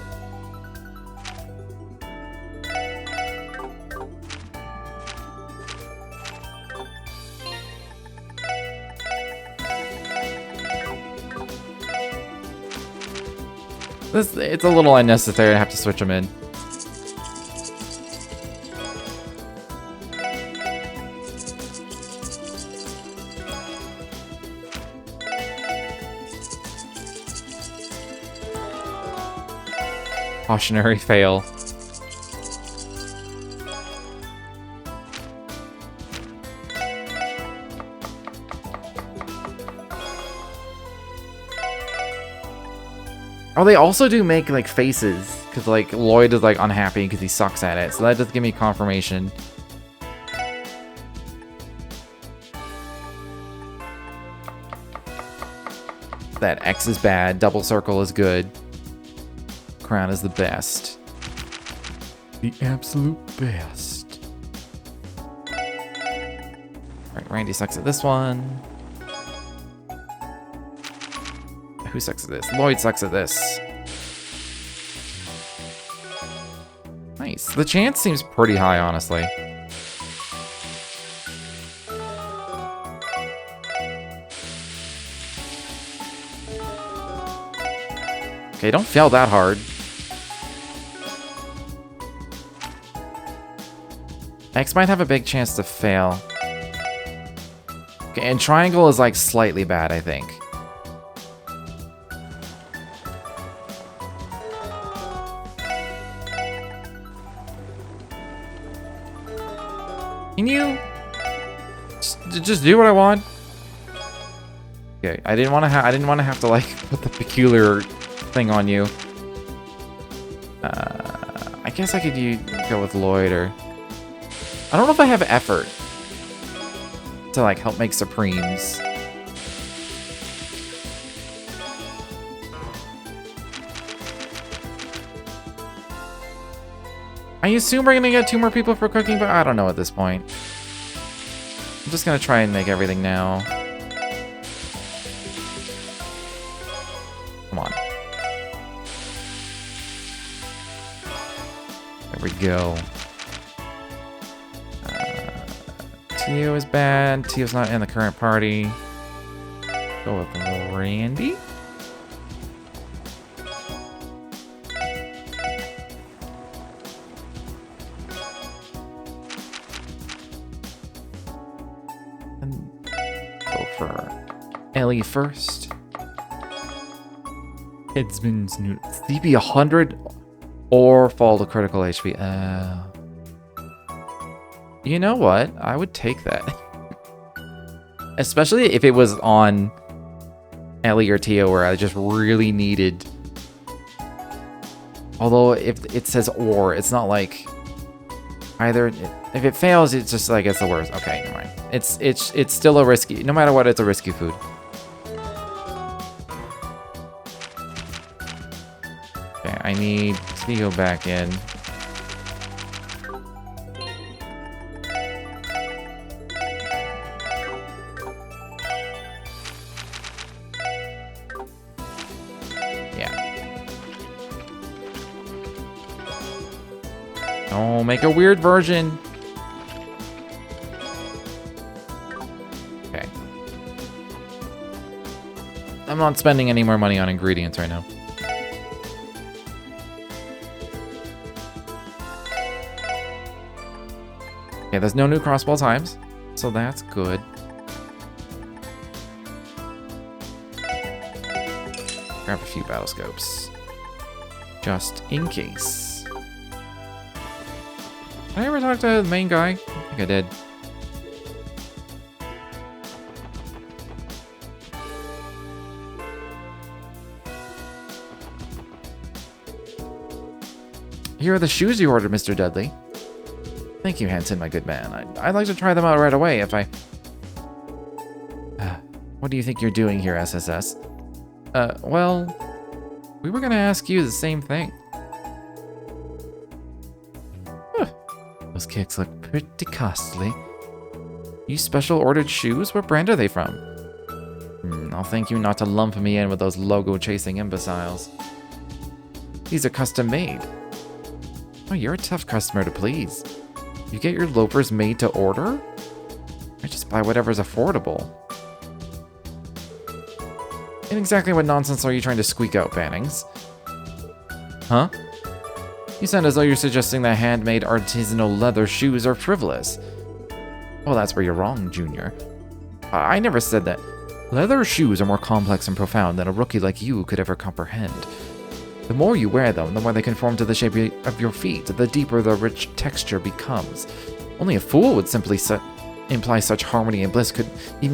It's a little unnecessary to have to switch them in. Cautionary fail. Oh, they also do make, like, faces. Because, like, Lloyd is, like, unhappy because he sucks at it. So that does give me confirmation. That X is bad. Double circle is good. Crown is the best. The absolute best. Alright, Randy sucks at this one. Who sucks at this? Lloyd sucks at this. Nice. The chance seems pretty high, honestly. Okay, don't fail that hard. X might have a big chance to fail. Okay, and triangle is like slightly bad, I think. Can you just do what I want? Okay, I didn't want to have to like put the peculiar thing on you. I guess I could go with Lloyd, or I don't know if I have effort to like help make Supremes. I assume we're gonna get 2 more people for cooking, but I don't know at this point. I'm just gonna try and make everything now. Come on. There we go. Tio is bad. Tio's not in the current party. Go with Randy. And go for Ellie first. Headsman's new CP 100 or fall to critical HP. You know what? I would take that. Especially if it was on Ellie or Tio where I just really needed. Although if it says or, it's not like either. If it fails, it's just like it's the worst. Okay, never mind. It's still a risky. No matter what, it's a risky food. Okay, I need to go back in. Oh, make a weird version. Okay. I'm not spending any more money on ingredients right now. Okay, there's no new crossbow times, so that's good. Grab a few battle scopes. Just in case. Did I ever talk to the main guy? I think I did. Here are the shoes you ordered, Mr. Dudley. Thank you, Hanson, my good man. I'd like to try them out right away if I... What do you think you're doing here, SSS? Well... We were gonna ask you the same thing. Those kicks look pretty costly. You special ordered shoes? What brand are they from? I'll thank you not to lump me in with those logo-chasing imbeciles. These are custom made. Oh, you're a tough customer to please. You get your loafers made to order? I just buy whatever's affordable. And exactly what nonsense are you trying to squeak out, Bannings? Huh? You sound as though you're suggesting that handmade artisanal leather shoes are frivolous. Well, that's where you're wrong, Junior. I never said that. Leather shoes are more complex and profound than a rookie like you could ever comprehend. The more you wear them, the more they conform to the shape of your feet, the deeper the rich texture becomes. Only a fool would simply imply such harmony and bliss could be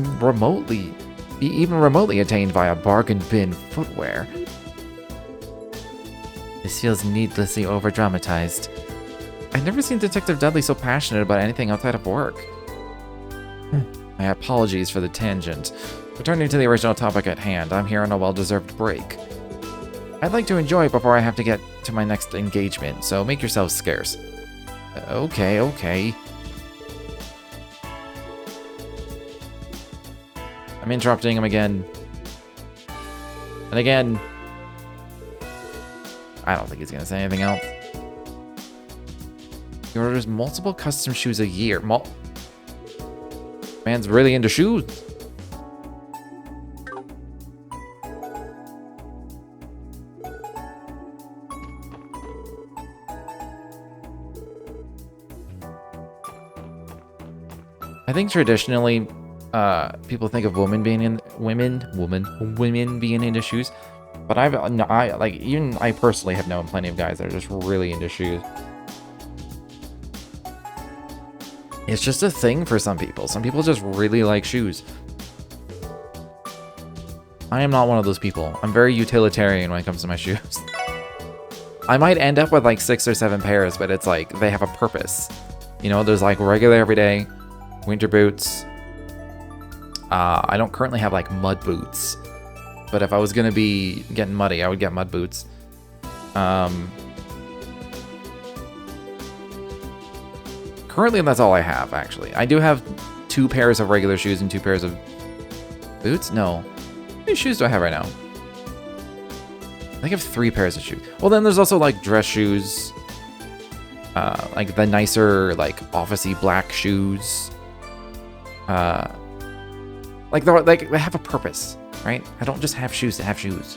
even remotely attained via bargain bin footwear. This feels needlessly over-dramatized. I've never seen Detective Dudley so passionate about anything outside of work. My apologies for the tangent. Returning to the original topic at hand, I'm here on a well-deserved break. I'd like to enjoy it before I have to get to my next engagement, so make yourselves scarce. Okay. I'm interrupting him again. And again. I don't think he's gonna say anything else. He orders multiple custom shoes a year. Man's really into shoes. I think traditionally, people think of women being into shoes, but I personally have known plenty of guys that are just really into shoes. It's just a thing for some people. Some people just really like shoes. I am not one of those people. I'm very utilitarian when it comes to my shoes. I might end up with like 6 or 7 pairs, but it's like they have a purpose. You know, there's like regular everyday winter boots. I don't currently have like mud boots, but if I was gonna be getting muddy, I would get mud boots. Currently, that's all I have, actually. I do have 2 pairs of regular shoes and 2 pairs of boots? No. How many shoes do I have right now? I think I have 3 pairs of shoes. Well, then there's also, like, dress shoes. Like, the nicer, like, office-y black shoes. Like, they have a purpose, right? I don't just have shoes to have shoes.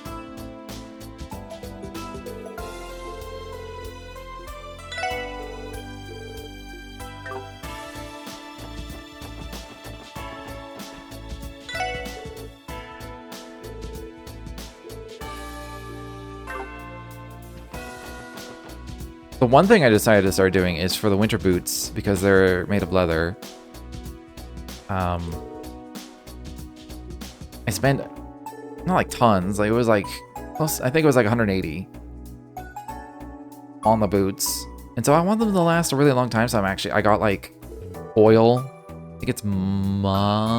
The one thing I decided to start doing is for the winter boots, because they're made of leather. I spent not like tons, like it was like close, I think it was like 180 on the boots. And so I want them to last a really long time, so I got like oil. I think it's musk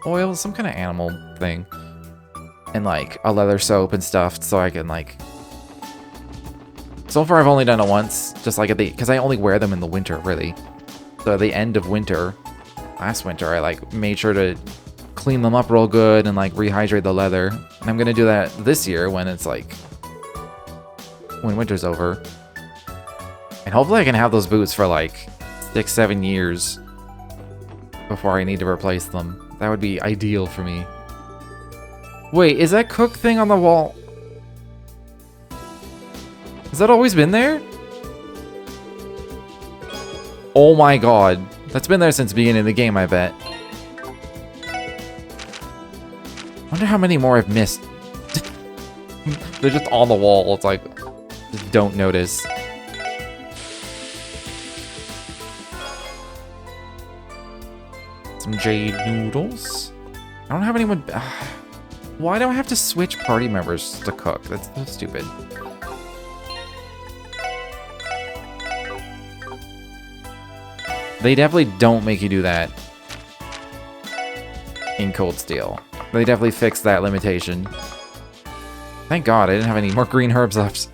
oil, some kind of animal thing. And like a leather soap and stuff, so I can like... So far I've only done it once, just like because I only wear them in the winter, really. So at the end of winter, last winter, I like made sure to clean them up real good and like rehydrate the leather. And I'm gonna do that this year when it's like, when winter's over. And hopefully I can have those boots for like 6-7 years before I need to replace them. That would be ideal for me. Wait, is that cook thing on the wall? Has that always been there? Oh my god. That's been there since the beginning of the game, I bet. Wonder how many more I've missed. They're just on the wall. It's like, just don't notice. Some jade noodles. I don't have anyone... Why do I have to switch party members to cook? That's so stupid. They definitely don't make you do that in Cold Steel. They definitely fixed that limitation. Thank God I didn't have any more green herbs left.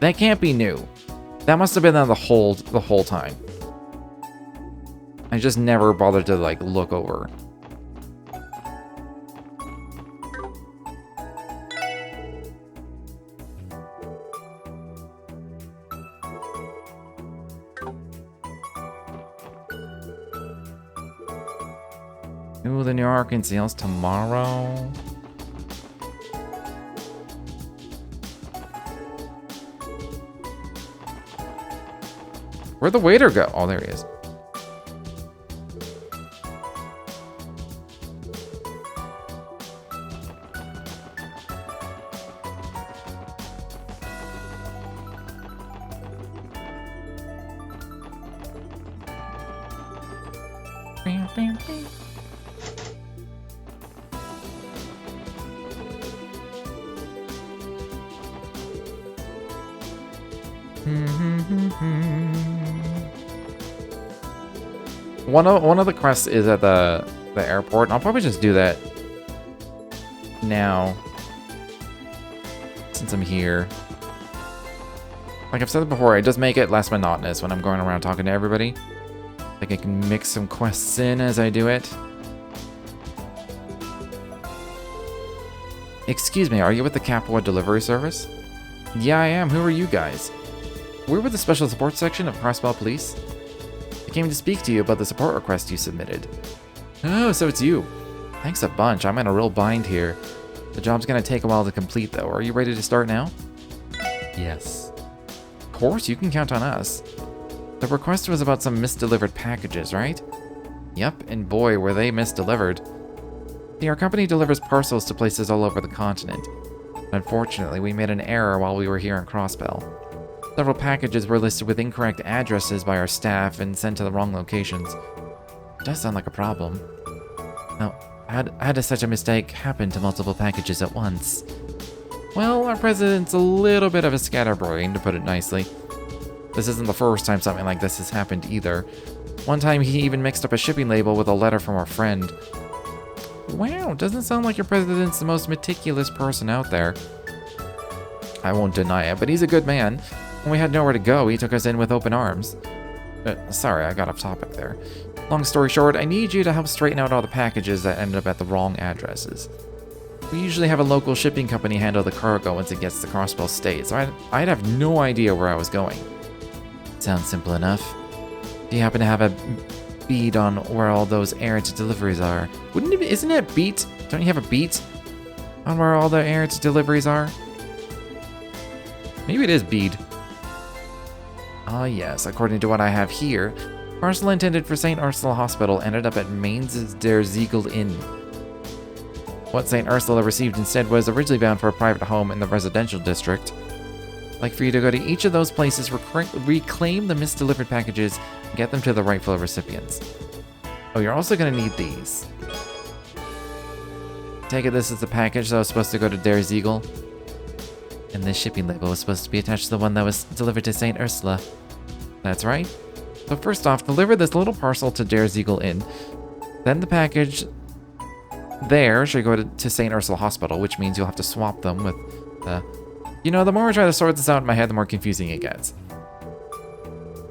That can't be new. That must have been there the whole time. I just never bothered to, like, look over. Ooh, the New York in sales tomorrow. Where'd the waiter go? Oh, there he is. One of the quests is at the airport, and I'll probably just do that now since I'm here. Like I've said it before, it does make it less monotonous when I'm going around talking to everybody. Like I can mix some quests in as I do it. Excuse me, are you with the Capua delivery service? Yeah, I am. Who are you guys? We're with the Special Support Section of Crossbell Police. I came to speak to you about the support request you submitted. Oh, so it's you. Thanks a bunch. I'm in a real bind here. The job's gonna take a while to complete, though. Are you ready to start now? Yes. Of course, you can count on us. The request was about some misdelivered packages, right? Yep, and boy, were they misdelivered. See, our company delivers parcels to places all over the continent. Unfortunately, we made an error while we were here in Crossbell. Several packages were listed with incorrect addresses by our staff and sent to the wrong locations. It does sound like a problem. Now, how does such a mistake happen to multiple packages at once? Well, our president's a little bit of a scatterbrain, to put it nicely. This isn't the first time something like this has happened either. One time he even mixed up a shipping label with a letter from our friend. Wow, doesn't sound like your president's the most meticulous person out there. I won't deny it, but he's a good man. When we had nowhere to go, he took us in with open arms. Sorry, I got off topic there. Long story short, I need you to help straighten out all the packages that ended up at the wrong addresses. We usually have a local shipping company handle the cargo once it gets to Crossbell State, so I'd have no idea where I was going. Sounds simple enough. Do you happen to have a beat on where all those errant deliveries are? Isn't it beat? Don't you have a beat on where all the errant deliveries are? Maybe it is bead. Ah yes, according to what I have here, parcel intended for St. Ursula Hospital ended up at Mainz's Der Ziegel Inn. What St. Ursula received instead was originally bound for a private home in the residential district. I'd like for you to go to each of those places, reclaim the misdelivered packages, and get them to the rightful recipients. Oh, you're also going to need these. Take it this is the package that was supposed to go to Der Ziegel. And this shipping label was supposed to be attached to the one that was delivered to St. Ursula. That's right. So first off, deliver this little parcel to Der Ziegel Inn. Then the package there should go to St. Ursula Hospital, which means you'll have to swap them with the... You know, the more I try to sort this out in my head, the more confusing it gets.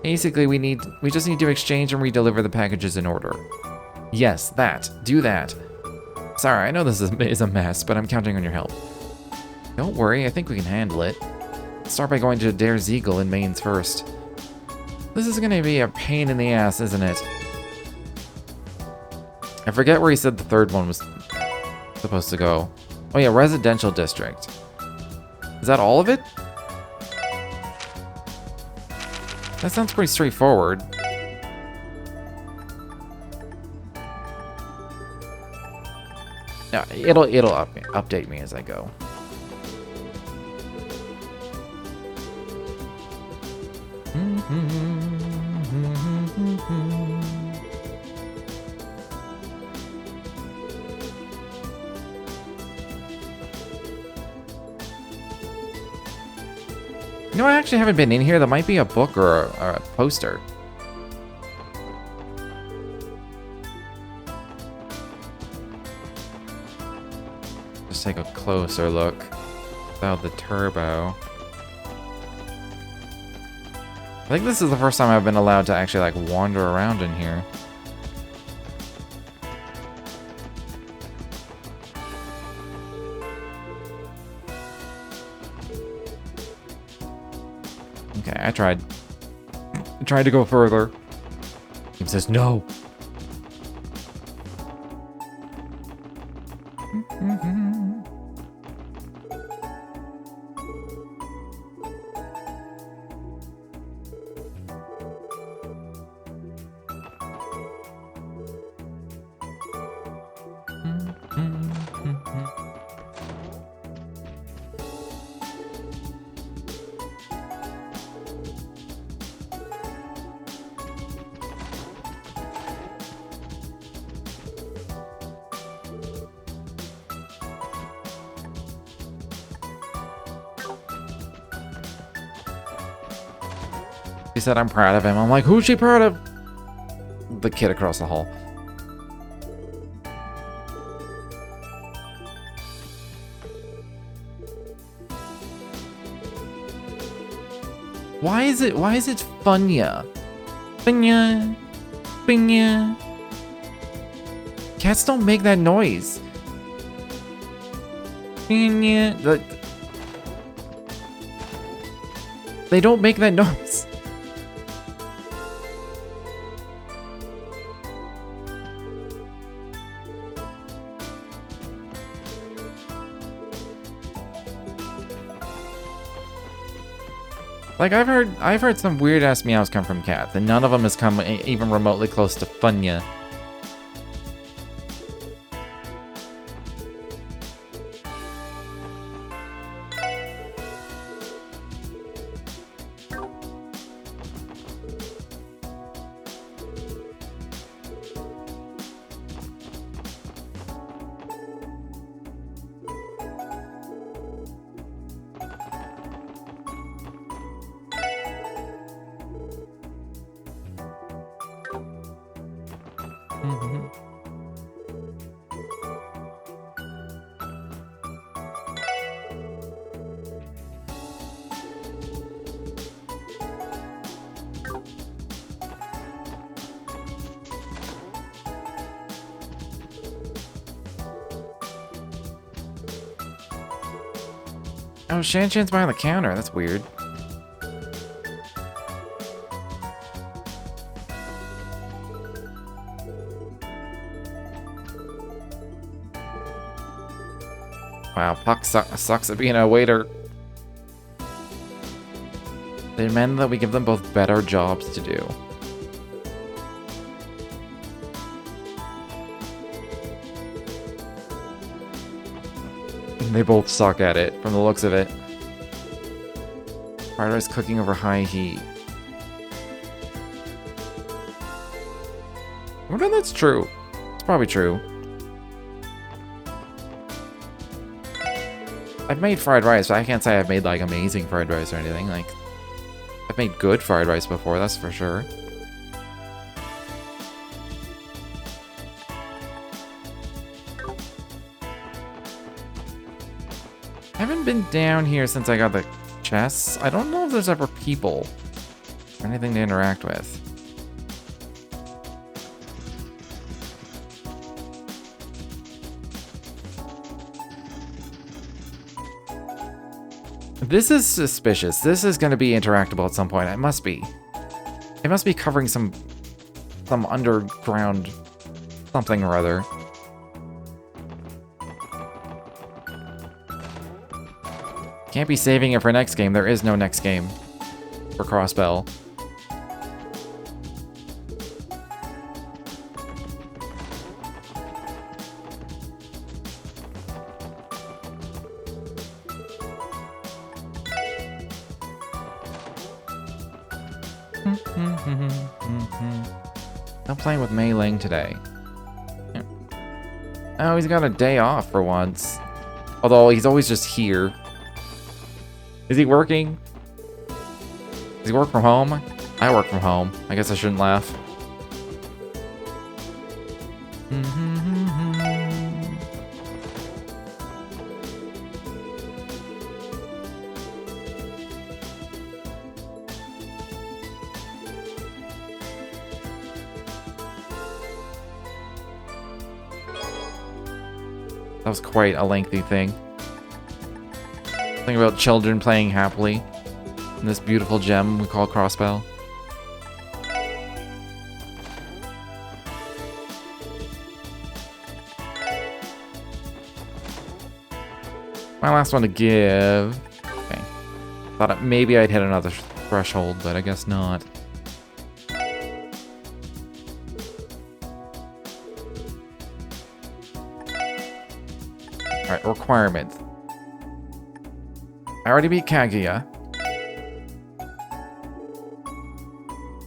Basically, we just need to exchange and redeliver the packages in order. Yes, that. Do that. Sorry, I know this is a mess, but I'm counting on your help. Don't worry, I think we can handle it. Start by going to Der Ziegel in Mainz first. This is gonna be a pain in the ass, isn't it? I forget where he said the third one was supposed to go. Oh yeah, residential district. Is that all of it? That sounds pretty straightforward. Yeah, it'll update me as I go. You know, I actually haven't been in here. There might be a book or a poster. Just take a closer look. Without the turbo. I think this is the first time I've been allowed to actually, like, wander around in here. Okay, I tried. I tried to go further. He says no. She said I'm proud of him. I'm like, who's she proud of? The kid across the hall. Why is it Funya? Funya. Funya. Cats don't make that noise. Funya. They don't make that noise. Like, I've heard some weird-ass meows come from cats, and none of them has come even remotely close to Funya. Oh, Shan-Chan's behind the counter. That's weird. Wow, Puck sucks at being a waiter. They demand that we give them both better jobs to do. They both suck at it, from the looks of it. Fried rice cooking over high heat. I wonder if that's true. It's probably true. I've made fried rice, but I can't say I've made, like, amazing fried rice or anything. Like, I've made good fried rice before, that's for sure. I haven't been down here since I got the chests. I don't know if there's ever people or anything to interact with. This is suspicious. This is going to be interactable at some point. It must be. It must be covering some underground something or other. Can't be saving it for next game. There is no next game for Crossbell. I'm playing with Mei Ling today. Yeah. Oh, he's got a day off for once. Although he's always just here. Is he working? Does he work from home? I work from home. I guess I shouldn't laugh. That was quite a lengthy thing. Something about children playing happily in this beautiful gem we call Crossbow. My last one to give. Okay. Thought maybe I'd hit another threshold, but I guess not. Alright, requirements. I already beat Kaguya.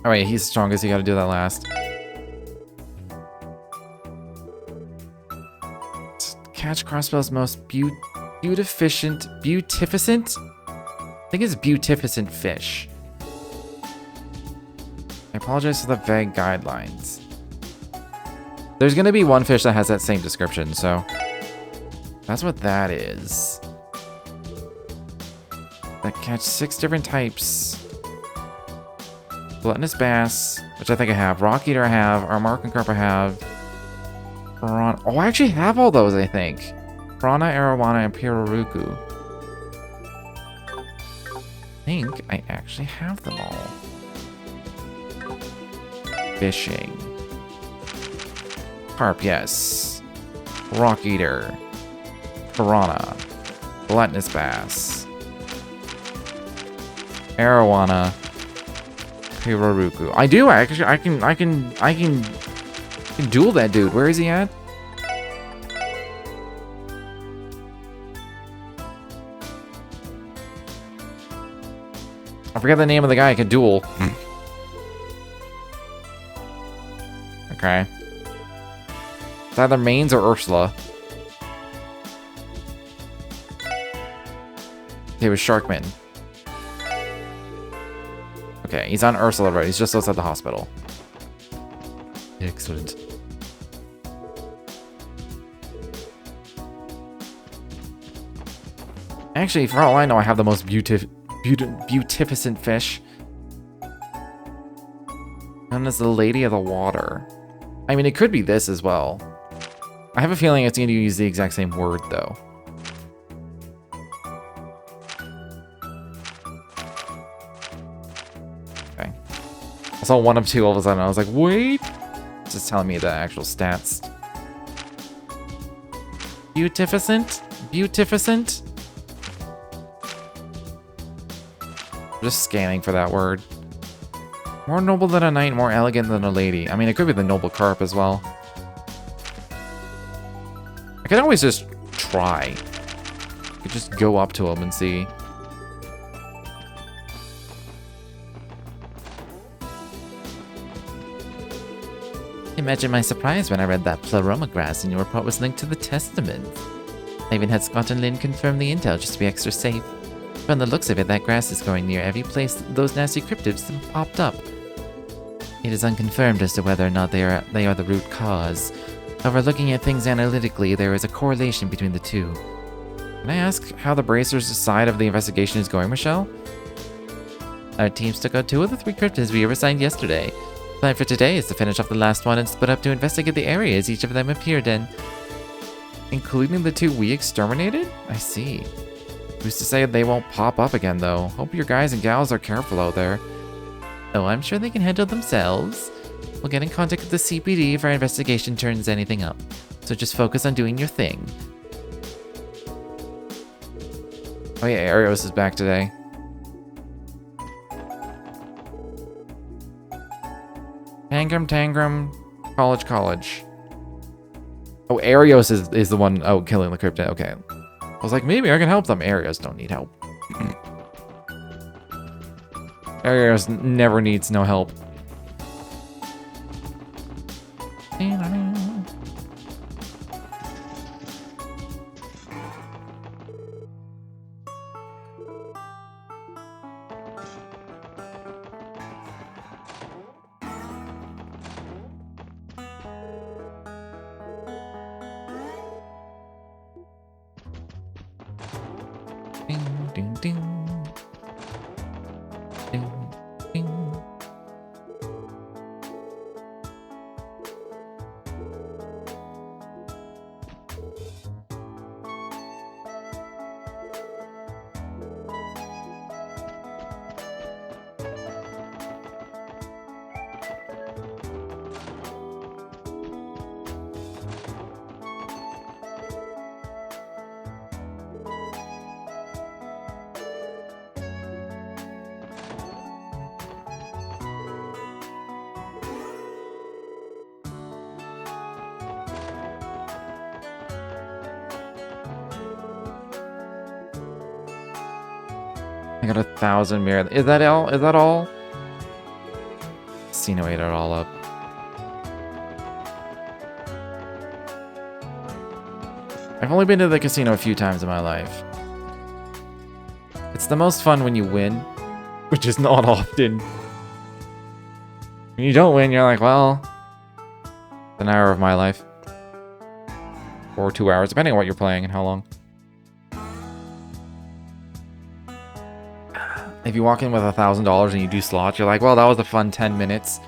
Oh wait, he's strongest, you gotta do that last. Catch Crossbow's most beautificent? I think it's beautificent fish. I apologize for the vague guidelines. There's gonna be one fish that has that same description, so that's what that is. That catch 6 different types. Gluttonous bass, which I think I have. Rock eater I have. Our marking carp I have. Piranha. Oh, I actually have all those, I think. Piranha, arowana, and piraruku. I think I actually have them all. Fishing. Carp, yes. Rock eater. Piranha. Gluttonous bass. Arowana. Piraruku. I do actually. I can duel that dude. Where is he at? I forget the name of the guy I can duel. Okay. It's either Mains or Ursula. He was Sharkman. Okay, he's on Ursula Road. He's just outside the hospital. Excellent. Actually, for all I know, I have the most beautificent fish. Known as the Lady of the Water. I mean, it could be this as well. I have a feeling it's going to use the exact same word, though. Okay. I saw 1 of 2 all of a sudden. I was like, wait! It's just telling me the actual stats. Beautificent? Beautificent? I'm just scanning for that word. More noble than a knight, more elegant than a lady. I mean, it could be the noble carp as well. I can always just try. I could just go up to him and see. Imagine my surprise when I read that pleroma grass in your report was linked to the Testament. I even had Scott and Lynn confirm the intel just to be extra safe. From the looks of it, that grass is growing near every place those nasty cryptids have popped up. It is unconfirmed as to whether or not they are the root cause. However, looking at things analytically, there is a correlation between the two. Can I ask how the Bracers' side of the investigation is going, Michelle? Our teams took out 2 of the 3 cryptids we were assigned yesterday. Plan for today is to finish off the last one and split up to investigate the areas each of them appeared in. Including the 2 we exterminated? I see. Who's to say they won't pop up again, though? Hope your guys and gals are careful out there. Oh, I'm sure they can handle themselves. We'll get in contact with the CPD if our investigation turns anything up. So just focus on doing your thing. Oh yeah, Arios is back today. Tangram, College. Oh, Arios is the one, killing the cryptid, okay. I was like, maybe I can help them. Arios don't need help. Arios never needs no help. Ding, ding, ding. Ding, ding. I got 1,000 mirror. Is that all? Is that all? Casino ate it all up. I've only been to the casino a few times in my life. It's the most fun when you win, which is not often. When you don't win, you're like, well, it's an hour of my life. Or 2 hours, depending on what you're playing and how long. If you walk in with $1,000 and you do slots, you're like, well, that was a fun 10 minutes.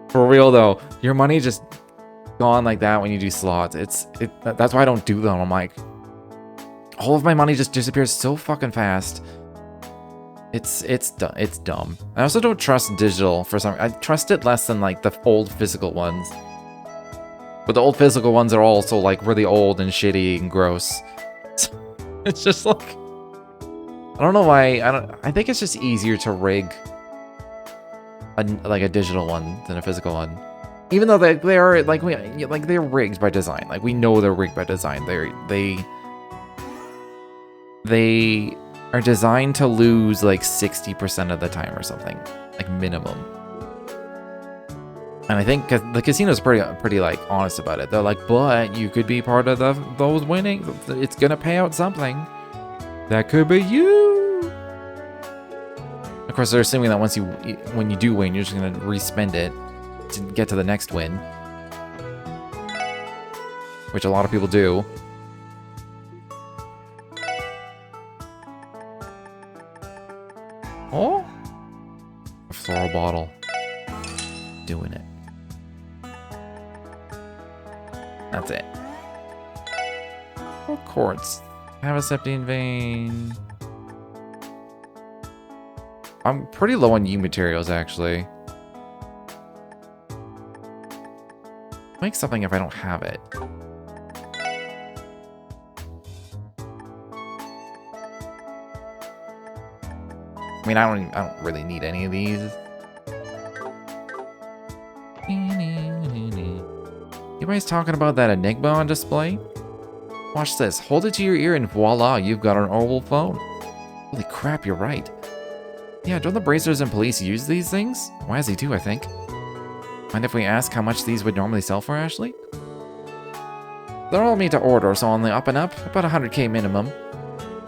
For real though, your money just gone like that when you do slots. That's why I don't do them. I'm like, all of my money just disappears so fucking fast. It's dumb. I also don't trust digital for some. I trust it less than like the old physical ones. But the old physical ones are also like really old and shitty and gross. It's just like, I don't know why. I think it's just easier to rig like a digital one than a physical one. Even though they are like they're rigged by design. Like we know they're rigged by design. They are designed to lose like 60% of the time or something, like minimum. And I think the casino's pretty like honest about it. They're like, but you could be part of those winning. It's gonna pay out something. That could be you. Of course, they're assuming that when you do win, you're just gonna respend it to get to the next win, which a lot of people do. Oh, a floral bottle. Doing it. That's it. Oh, quartz. Have a septine vein. I'm pretty low on U materials, actually. Make something if I don't have it. I mean, I don't really need any of these. You guys talking about that Enigma on display? Watch this. Hold it to your ear and voila, you've got an oval phone. Holy crap, you're right. Yeah, don't the bracers and police use these things? Wazzy too, I think. Mind if we ask how much these would normally sell for, Ashley? They're all made to order, so on the up and up, about 100k minimum.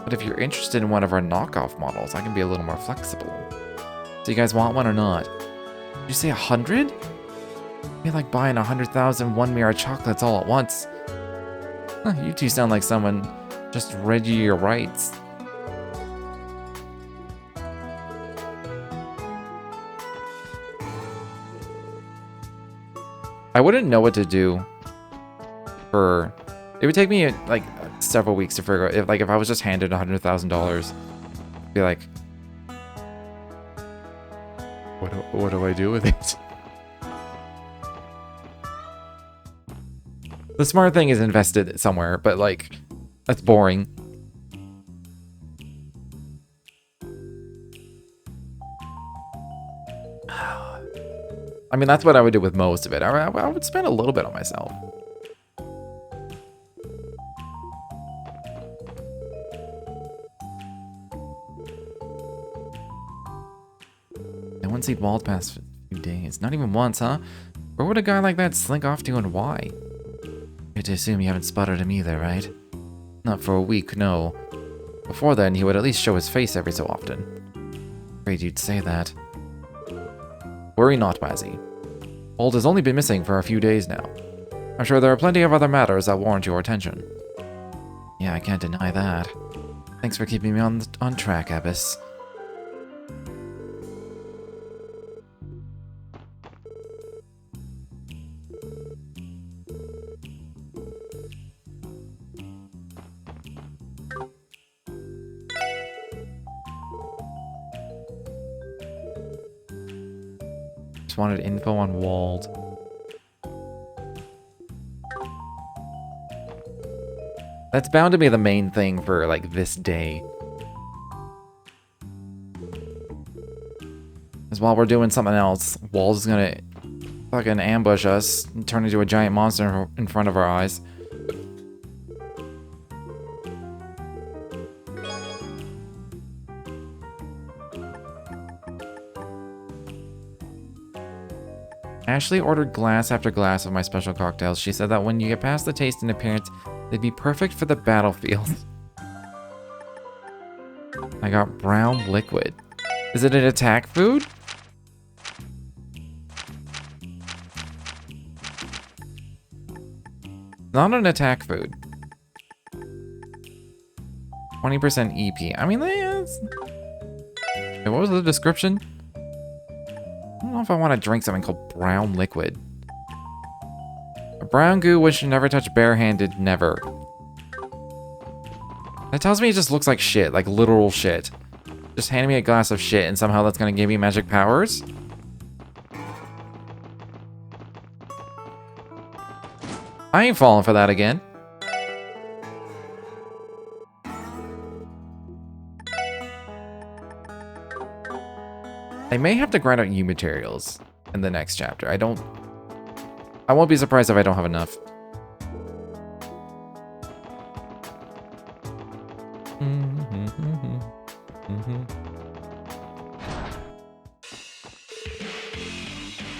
But if you're interested in one of our knockoff models, I can be a little more flexible. So you guys want one or not? Did you say 100? It'd be like buying 100,000 one mirror chocolates all at once. Huh, you two sound like someone just read you your rights. I wouldn't know what to do for... It would take me like several weeks to figure out if I was just handed $100,000, be like, what do I do with it? The smart thing is invested somewhere, but like, that's boring. I mean, that's what I would do with most of it. I would spend a little bit on myself. I wouldn't see Wald past a few days. Not even once, huh? Where would a guy like that slink off to and why? Good to assume you haven't spotted him either, right? Not for a week, no. Before then, he would at least show his face every so often. Afraid you'd say that. Worry not, Wazzy. Wald has only been missing for a few days now. I'm sure there are plenty of other matters that warrant your attention. Yeah, I can't deny that. Thanks for keeping me on track, Abyss. Just wanted info on Wald. That's bound to be the main thing for, like, this day. Because while we're doing something else, Wald's gonna fucking ambush us and turn into a giant monster in front of our eyes. Ashley ordered glass after glass of my special cocktails. She said that when you get past the taste and appearance, they'd be perfect for the battlefield. I got brown liquid. Is it an attack food? Not an attack food. 20% EP. I mean, that's... Okay, what was the description? I don't know if I want to drink something called brown liquid. A brown goo which should never touch barehanded, never. That tells me it just looks like shit, like literal shit. Just hand me a glass of shit and somehow that's gonna give me magic powers? I ain't falling for that again. I may have to grind out new materials in the next chapter. I won't be surprised if I don't have enough.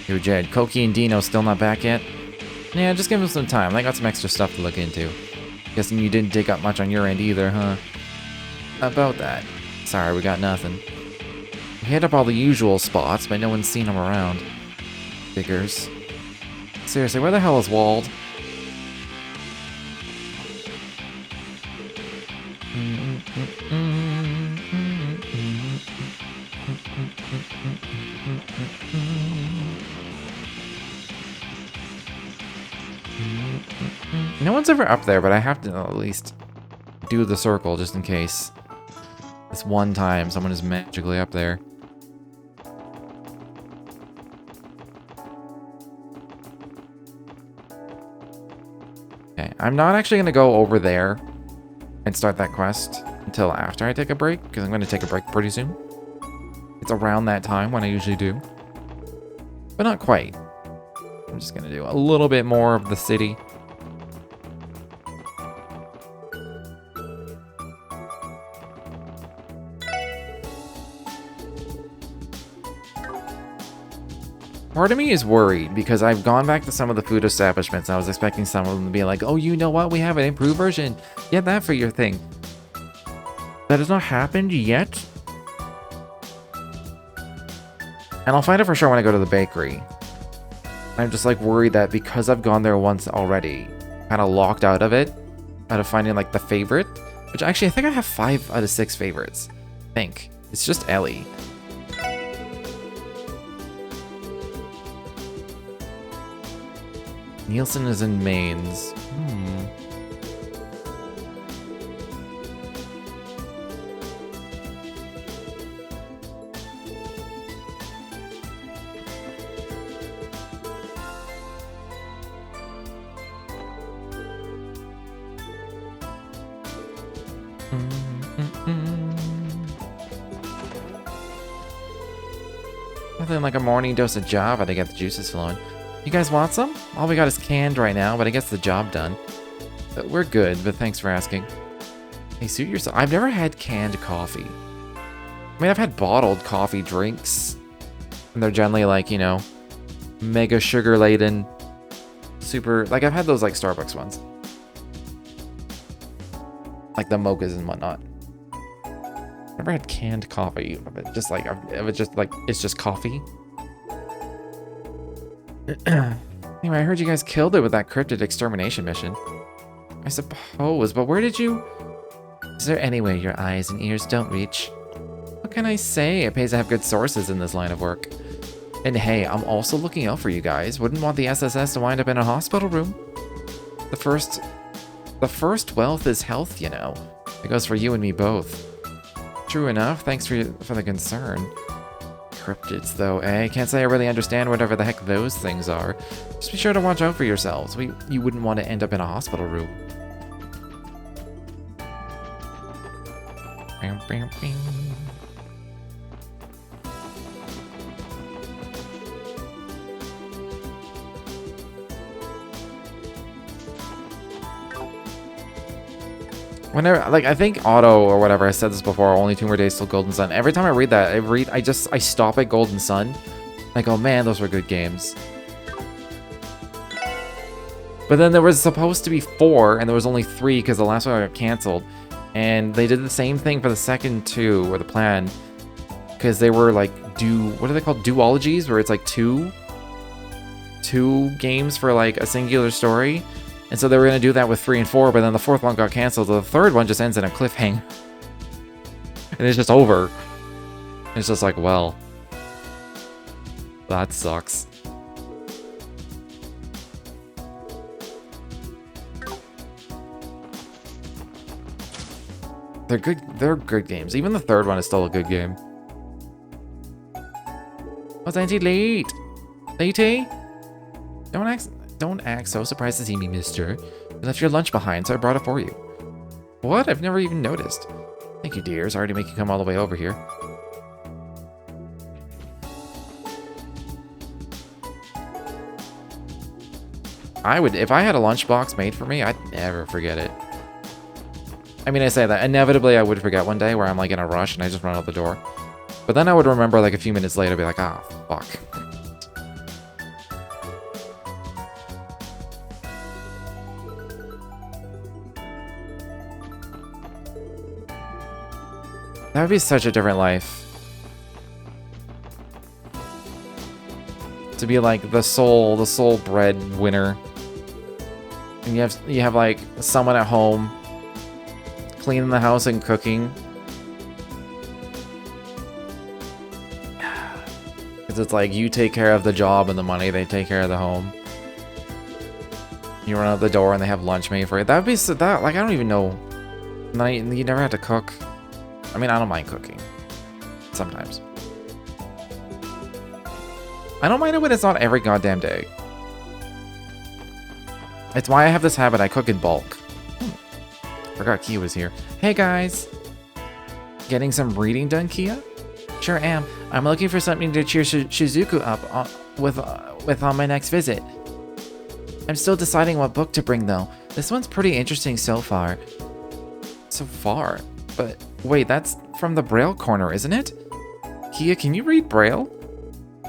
Yo, Jed, Koki and Dino still not back yet? Yeah, just give them some time. They got some extra stuff to look into. Guessing you didn't dig up much on your end either, huh? About that. Sorry, we got nothing. We hit up all the usual spots, but no one's seen them around. Figures. Seriously, where the hell is Wald? No one's ever up there, but I have to at least do the circle just in case. This one time someone is magically up there. Okay, I'm not actually going to go over there and start that quest until after I take a break, because I'm going to take a break pretty soon. It's around that time when I usually do. But not quite. I'm just going to do a little bit more of the city. Part of me is worried because I've gone back to some of the food establishments and I was expecting some of them to be like, oh, you know what? We have an improved version. Get that for your thing. That has not happened yet. And I'll find out for sure when I go to the bakery. I'm just like worried that because I've gone there once already, kind of locked out of it, out of finding like the favorite, which actually I think I have 5 out of 6 favorites. I think. It's just Ellie. Nielsen is in mains. Nothing like a morning dose of Java to get the juices flowing. You guys want some? All we got is canned right now, but it gets the job done. But we're good, but thanks for asking. Hey, suit yourself. I've never had canned coffee. I mean, I've had bottled coffee drinks. And they're generally like, you know, mega sugar-laden, super... Like, I've had those, like, Starbucks ones. Like the mochas and whatnot. Never had canned coffee. Just like, it's just coffee. Anyway, I heard you guys killed it with that cryptid extermination mission. I suppose, but where did you... Is there anywhere your eyes and ears don't reach? What can I say? It pays to have good sources in this line of work. And hey, I'm also looking out for you guys. Wouldn't want the SSS to wind up in a hospital room. The first wealth is health, you know. It goes for you and me both. True enough, thanks for the concern. Cryptids, though, eh? Can't say I really understand whatever the heck those things are. Just be sure to watch out for yourselves. You wouldn't want to end up in a hospital room. Bam, bam, bam. Whenever, like, I think Otto or whatever, I said this before, only 2 more days till Golden Sun. Every time I read that, I stop at Golden Sun. I go, man, those were good games. But then there was supposed to be 4, and there was only 3 because the last one got canceled. And they did the same thing for the second 2, or the plan, because they were like what are they called? Duologies, where it's like two games for like a singular story. And so they were gonna do that with 3 and 4, but then the 4th one got canceled. So the 3rd one just ends in a cliffhanger, and it's just over. It's just like, well, that sucks. They're good. They're good games. Even the 3rd one is still a good game. Was Auntie late? Lady? Don't act so surprised to see me, mister. You left your lunch behind, so I brought it for you. What? I've never even noticed. Thank you, dear. Sorry to make you come all the way over here. If I had a lunchbox made for me, I'd never forget it. I mean, I say that. Inevitably, I would forget one day where I'm like in a rush and I just run out the door. But then I would remember like a few minutes later, be like, ah, fuck. That would be such a different life. To be like the sole breadwinner. And you have like someone at home cleaning the house and cooking. Because it's like you take care of the job and the money, they take care of the home. You run out the door and they have lunch made for you. That would be so that like I don't even know. You never had to cook. I mean, I don't mind cooking. Sometimes. I don't mind it when it's not every goddamn day. It's why I have this habit. I cook in bulk. Forgot Kia was here. Hey guys! Getting some reading done, Kia? Sure am. I'm looking for something to cheer Shizuku up with on my next visit. I'm still deciding what book to bring though. This one's pretty interesting so far. So far? But wait, that's from the Braille corner, isn't it? Kia, can you read Braille?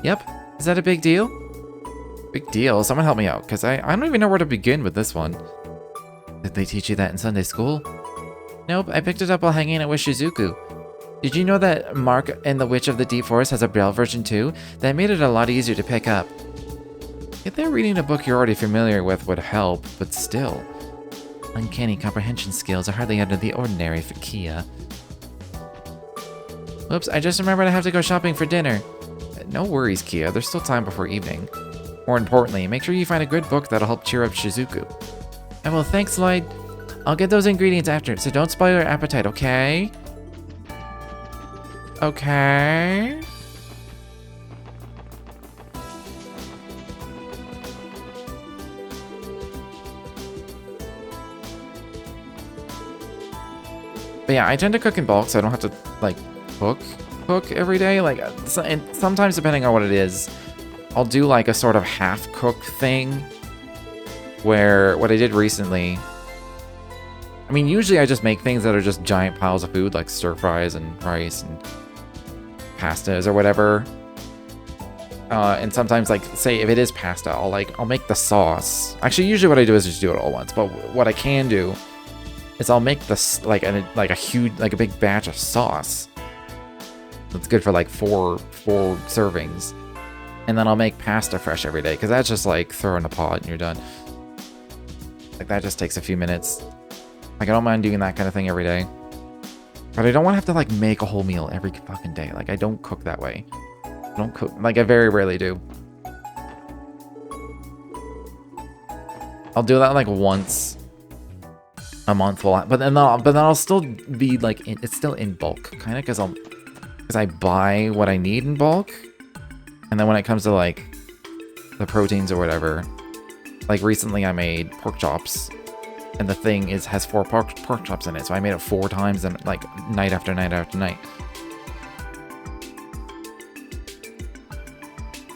Yep. Is that a big deal? Big deal? Someone help me out, because I don't even know where to begin with this one. Did they teach you that in Sunday school? Nope, I picked it up while hanging out with Shizuku. Did you know that Mark in The Witch of the Deep Forest has a Braille version too? That made it a lot easier to pick up. If they're reading a book you're already familiar with would help, but still. Uncanny comprehension skills are hardly out of the ordinary for Kia. Whoops, I just remembered I have to go shopping for dinner. No worries, Kia. There's still time before evening. More importantly, make sure you find a good book that'll help cheer up Shizuku. I will, thanks, Lloyd. I'll get those ingredients after, so don't spoil your appetite, okay? Okay? But yeah, I tend to cook in bulk, so I don't have to, like, cook every day. Like, and sometimes, depending on what it is, I'll do, like, a sort of half-cooked thing. Where, what I did recently... I mean, usually I just make things that are just giant piles of food, like stir-fries and rice and pastas or whatever. And sometimes, like, say, if it is pasta, I'll make the sauce. Actually, usually what I do is just do it all once. But what I can do is I'll make this like a big batch of sauce. That's good for like four servings, and then I'll make pasta fresh every day because that's just like throw in a pot and you're done. Like that just takes a few minutes. Like I don't mind doing that kind of thing every day, but I don't want to have to like make a whole meal every fucking day. Like I don't cook that way. I don't cook, like I very rarely do. I'll do that like once a month, but then I'll still be like, it's still in bulk, kind of, because I buy what I need in bulk, and then when it comes to like the proteins or whatever, like recently I made pork chops, and the thing has 4 pork chops in it, so I made it 4 times, and like night after night after night.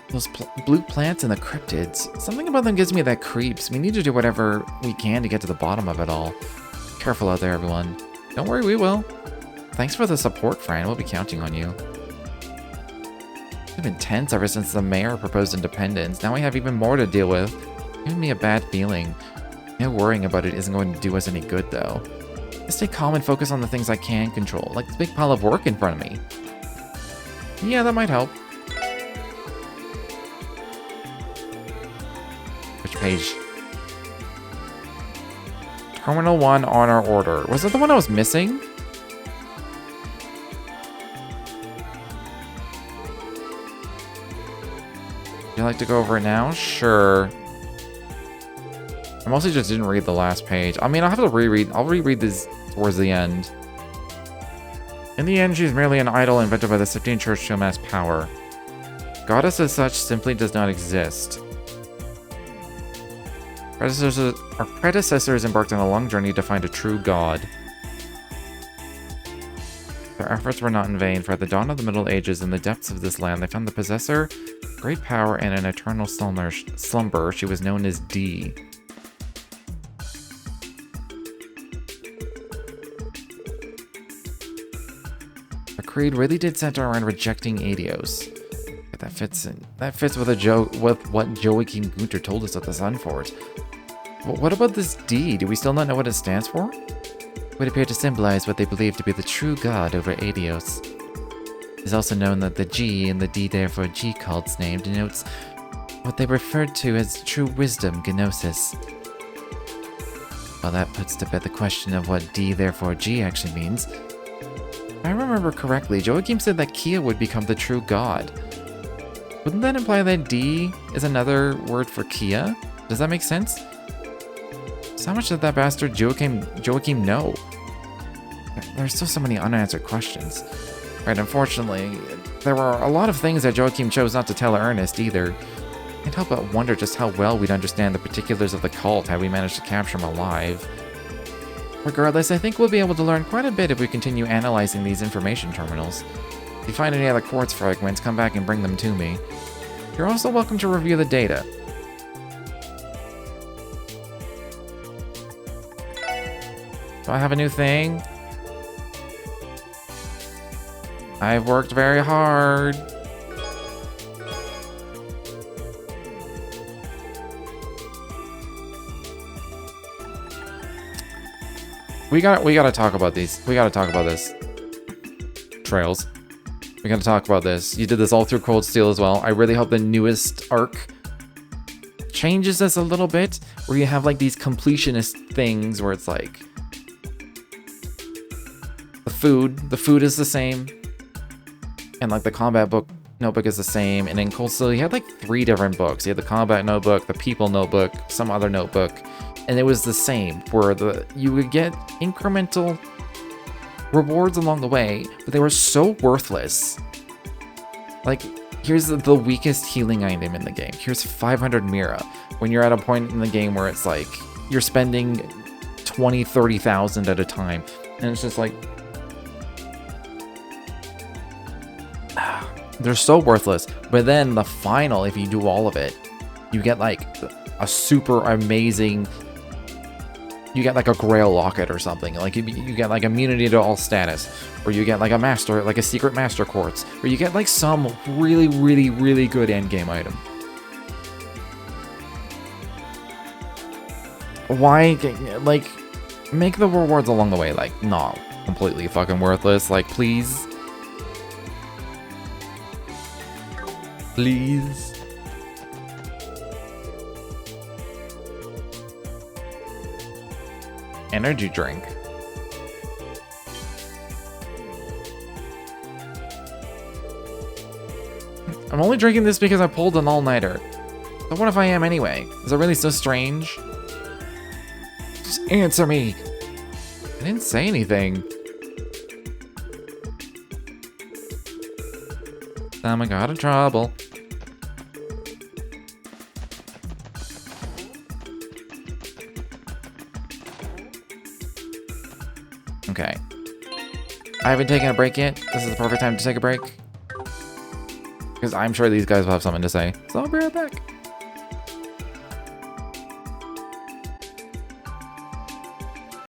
Those blue plants and the cryptids, something about them gives me that creeps. We need to do whatever we can to get to the bottom of it all. Careful out there, everyone. Don't worry, we will. Thanks for the support, Fran. We'll be counting on you. It's been tense ever since the mayor proposed independence. Now we have even more to deal with. Giving me a bad feeling. No worrying about it isn't going to do us any good, though. Just stay calm and focus on the things I can control, like this big pile of work in front of me. Yeah, that might help. Which page? Terminal 1 on our order. Was that the one I was missing? Would you like to go over it now? Sure. I mostly just didn't read the last page. I mean, I'll have to reread. I'll reread this towards the end. In the end, she's merely an idol invented by the Septine Church to amass power. Goddess as such simply does not exist. Our predecessors embarked on a long journey to find a true god. Their efforts were not in vain, for at the dawn of the Middle Ages, in the depths of this land, they found the possessor, great power, and an eternal slumber. She was known as D. The creed really did center around rejecting Adios. But that fits with what Joachim Gunter told us at the Sun Fort. But what about this D? Do we still not know what it stands for? It would appear to symbolize what they believe to be the true god over Adios. It is also known that the G in the D therefore G cult's name denotes what they referred to as true wisdom, gnosis. Well, that puts to bed the question of what D therefore G actually means. If I remember correctly, Joachim said that Kia would become the true god. Wouldn't that imply that D is another word for Kia? Does that make sense? So how much did that bastard Joachim know? There's still so many unanswered questions. Right, unfortunately, there were a lot of things that Joachim chose not to tell Ernest either. Can't help but wonder just how well we'd understand the particulars of the cult had we managed to capture him alive. Regardless, I think we'll be able to learn quite a bit if we continue analyzing these information terminals. If you find any other quartz fragments, come back and bring them to me. You're also welcome to review the data. Do I have a new thing? I've worked very hard. We gotta talk about these. We gotta talk about this. Trails. We gotta talk about this. You did this all through Cold Steel as well. I really hope the newest arc changes this a little bit, where you have like these completionist things where it's like the food is the same, and like the combat notebook is the same. And in Cold Steel, you had like 3 different books. You had the combat notebook, the people notebook, some other notebook. And it was the same, where you would get incremental rewards along the way, but they were so worthless. Like, here's the weakest healing item in the game. Here's 500 Mira. When you're at a point in the game where it's like, you're spending 20, 30,000 at a time. And it's just like, they're so worthless. But then the final, if you do all of it, you get like a super amazing... You get like a Grail Locket or something. Like you get like immunity to all status, or you get like a secret master quartz, or you get like some really, really, really good endgame item. Why, like, make the rewards along the way like not completely fucking worthless. Like, please, please. Energy drink. I'm only drinking this because I pulled an all-nighter. But what if I am anyway? Is it really so strange? Just answer me. I didn't say anything. I got in trouble. Okay. I haven't taken a break yet. This is the perfect time to take a break. Because I'm sure these guys will have something to say. So I'll be right back.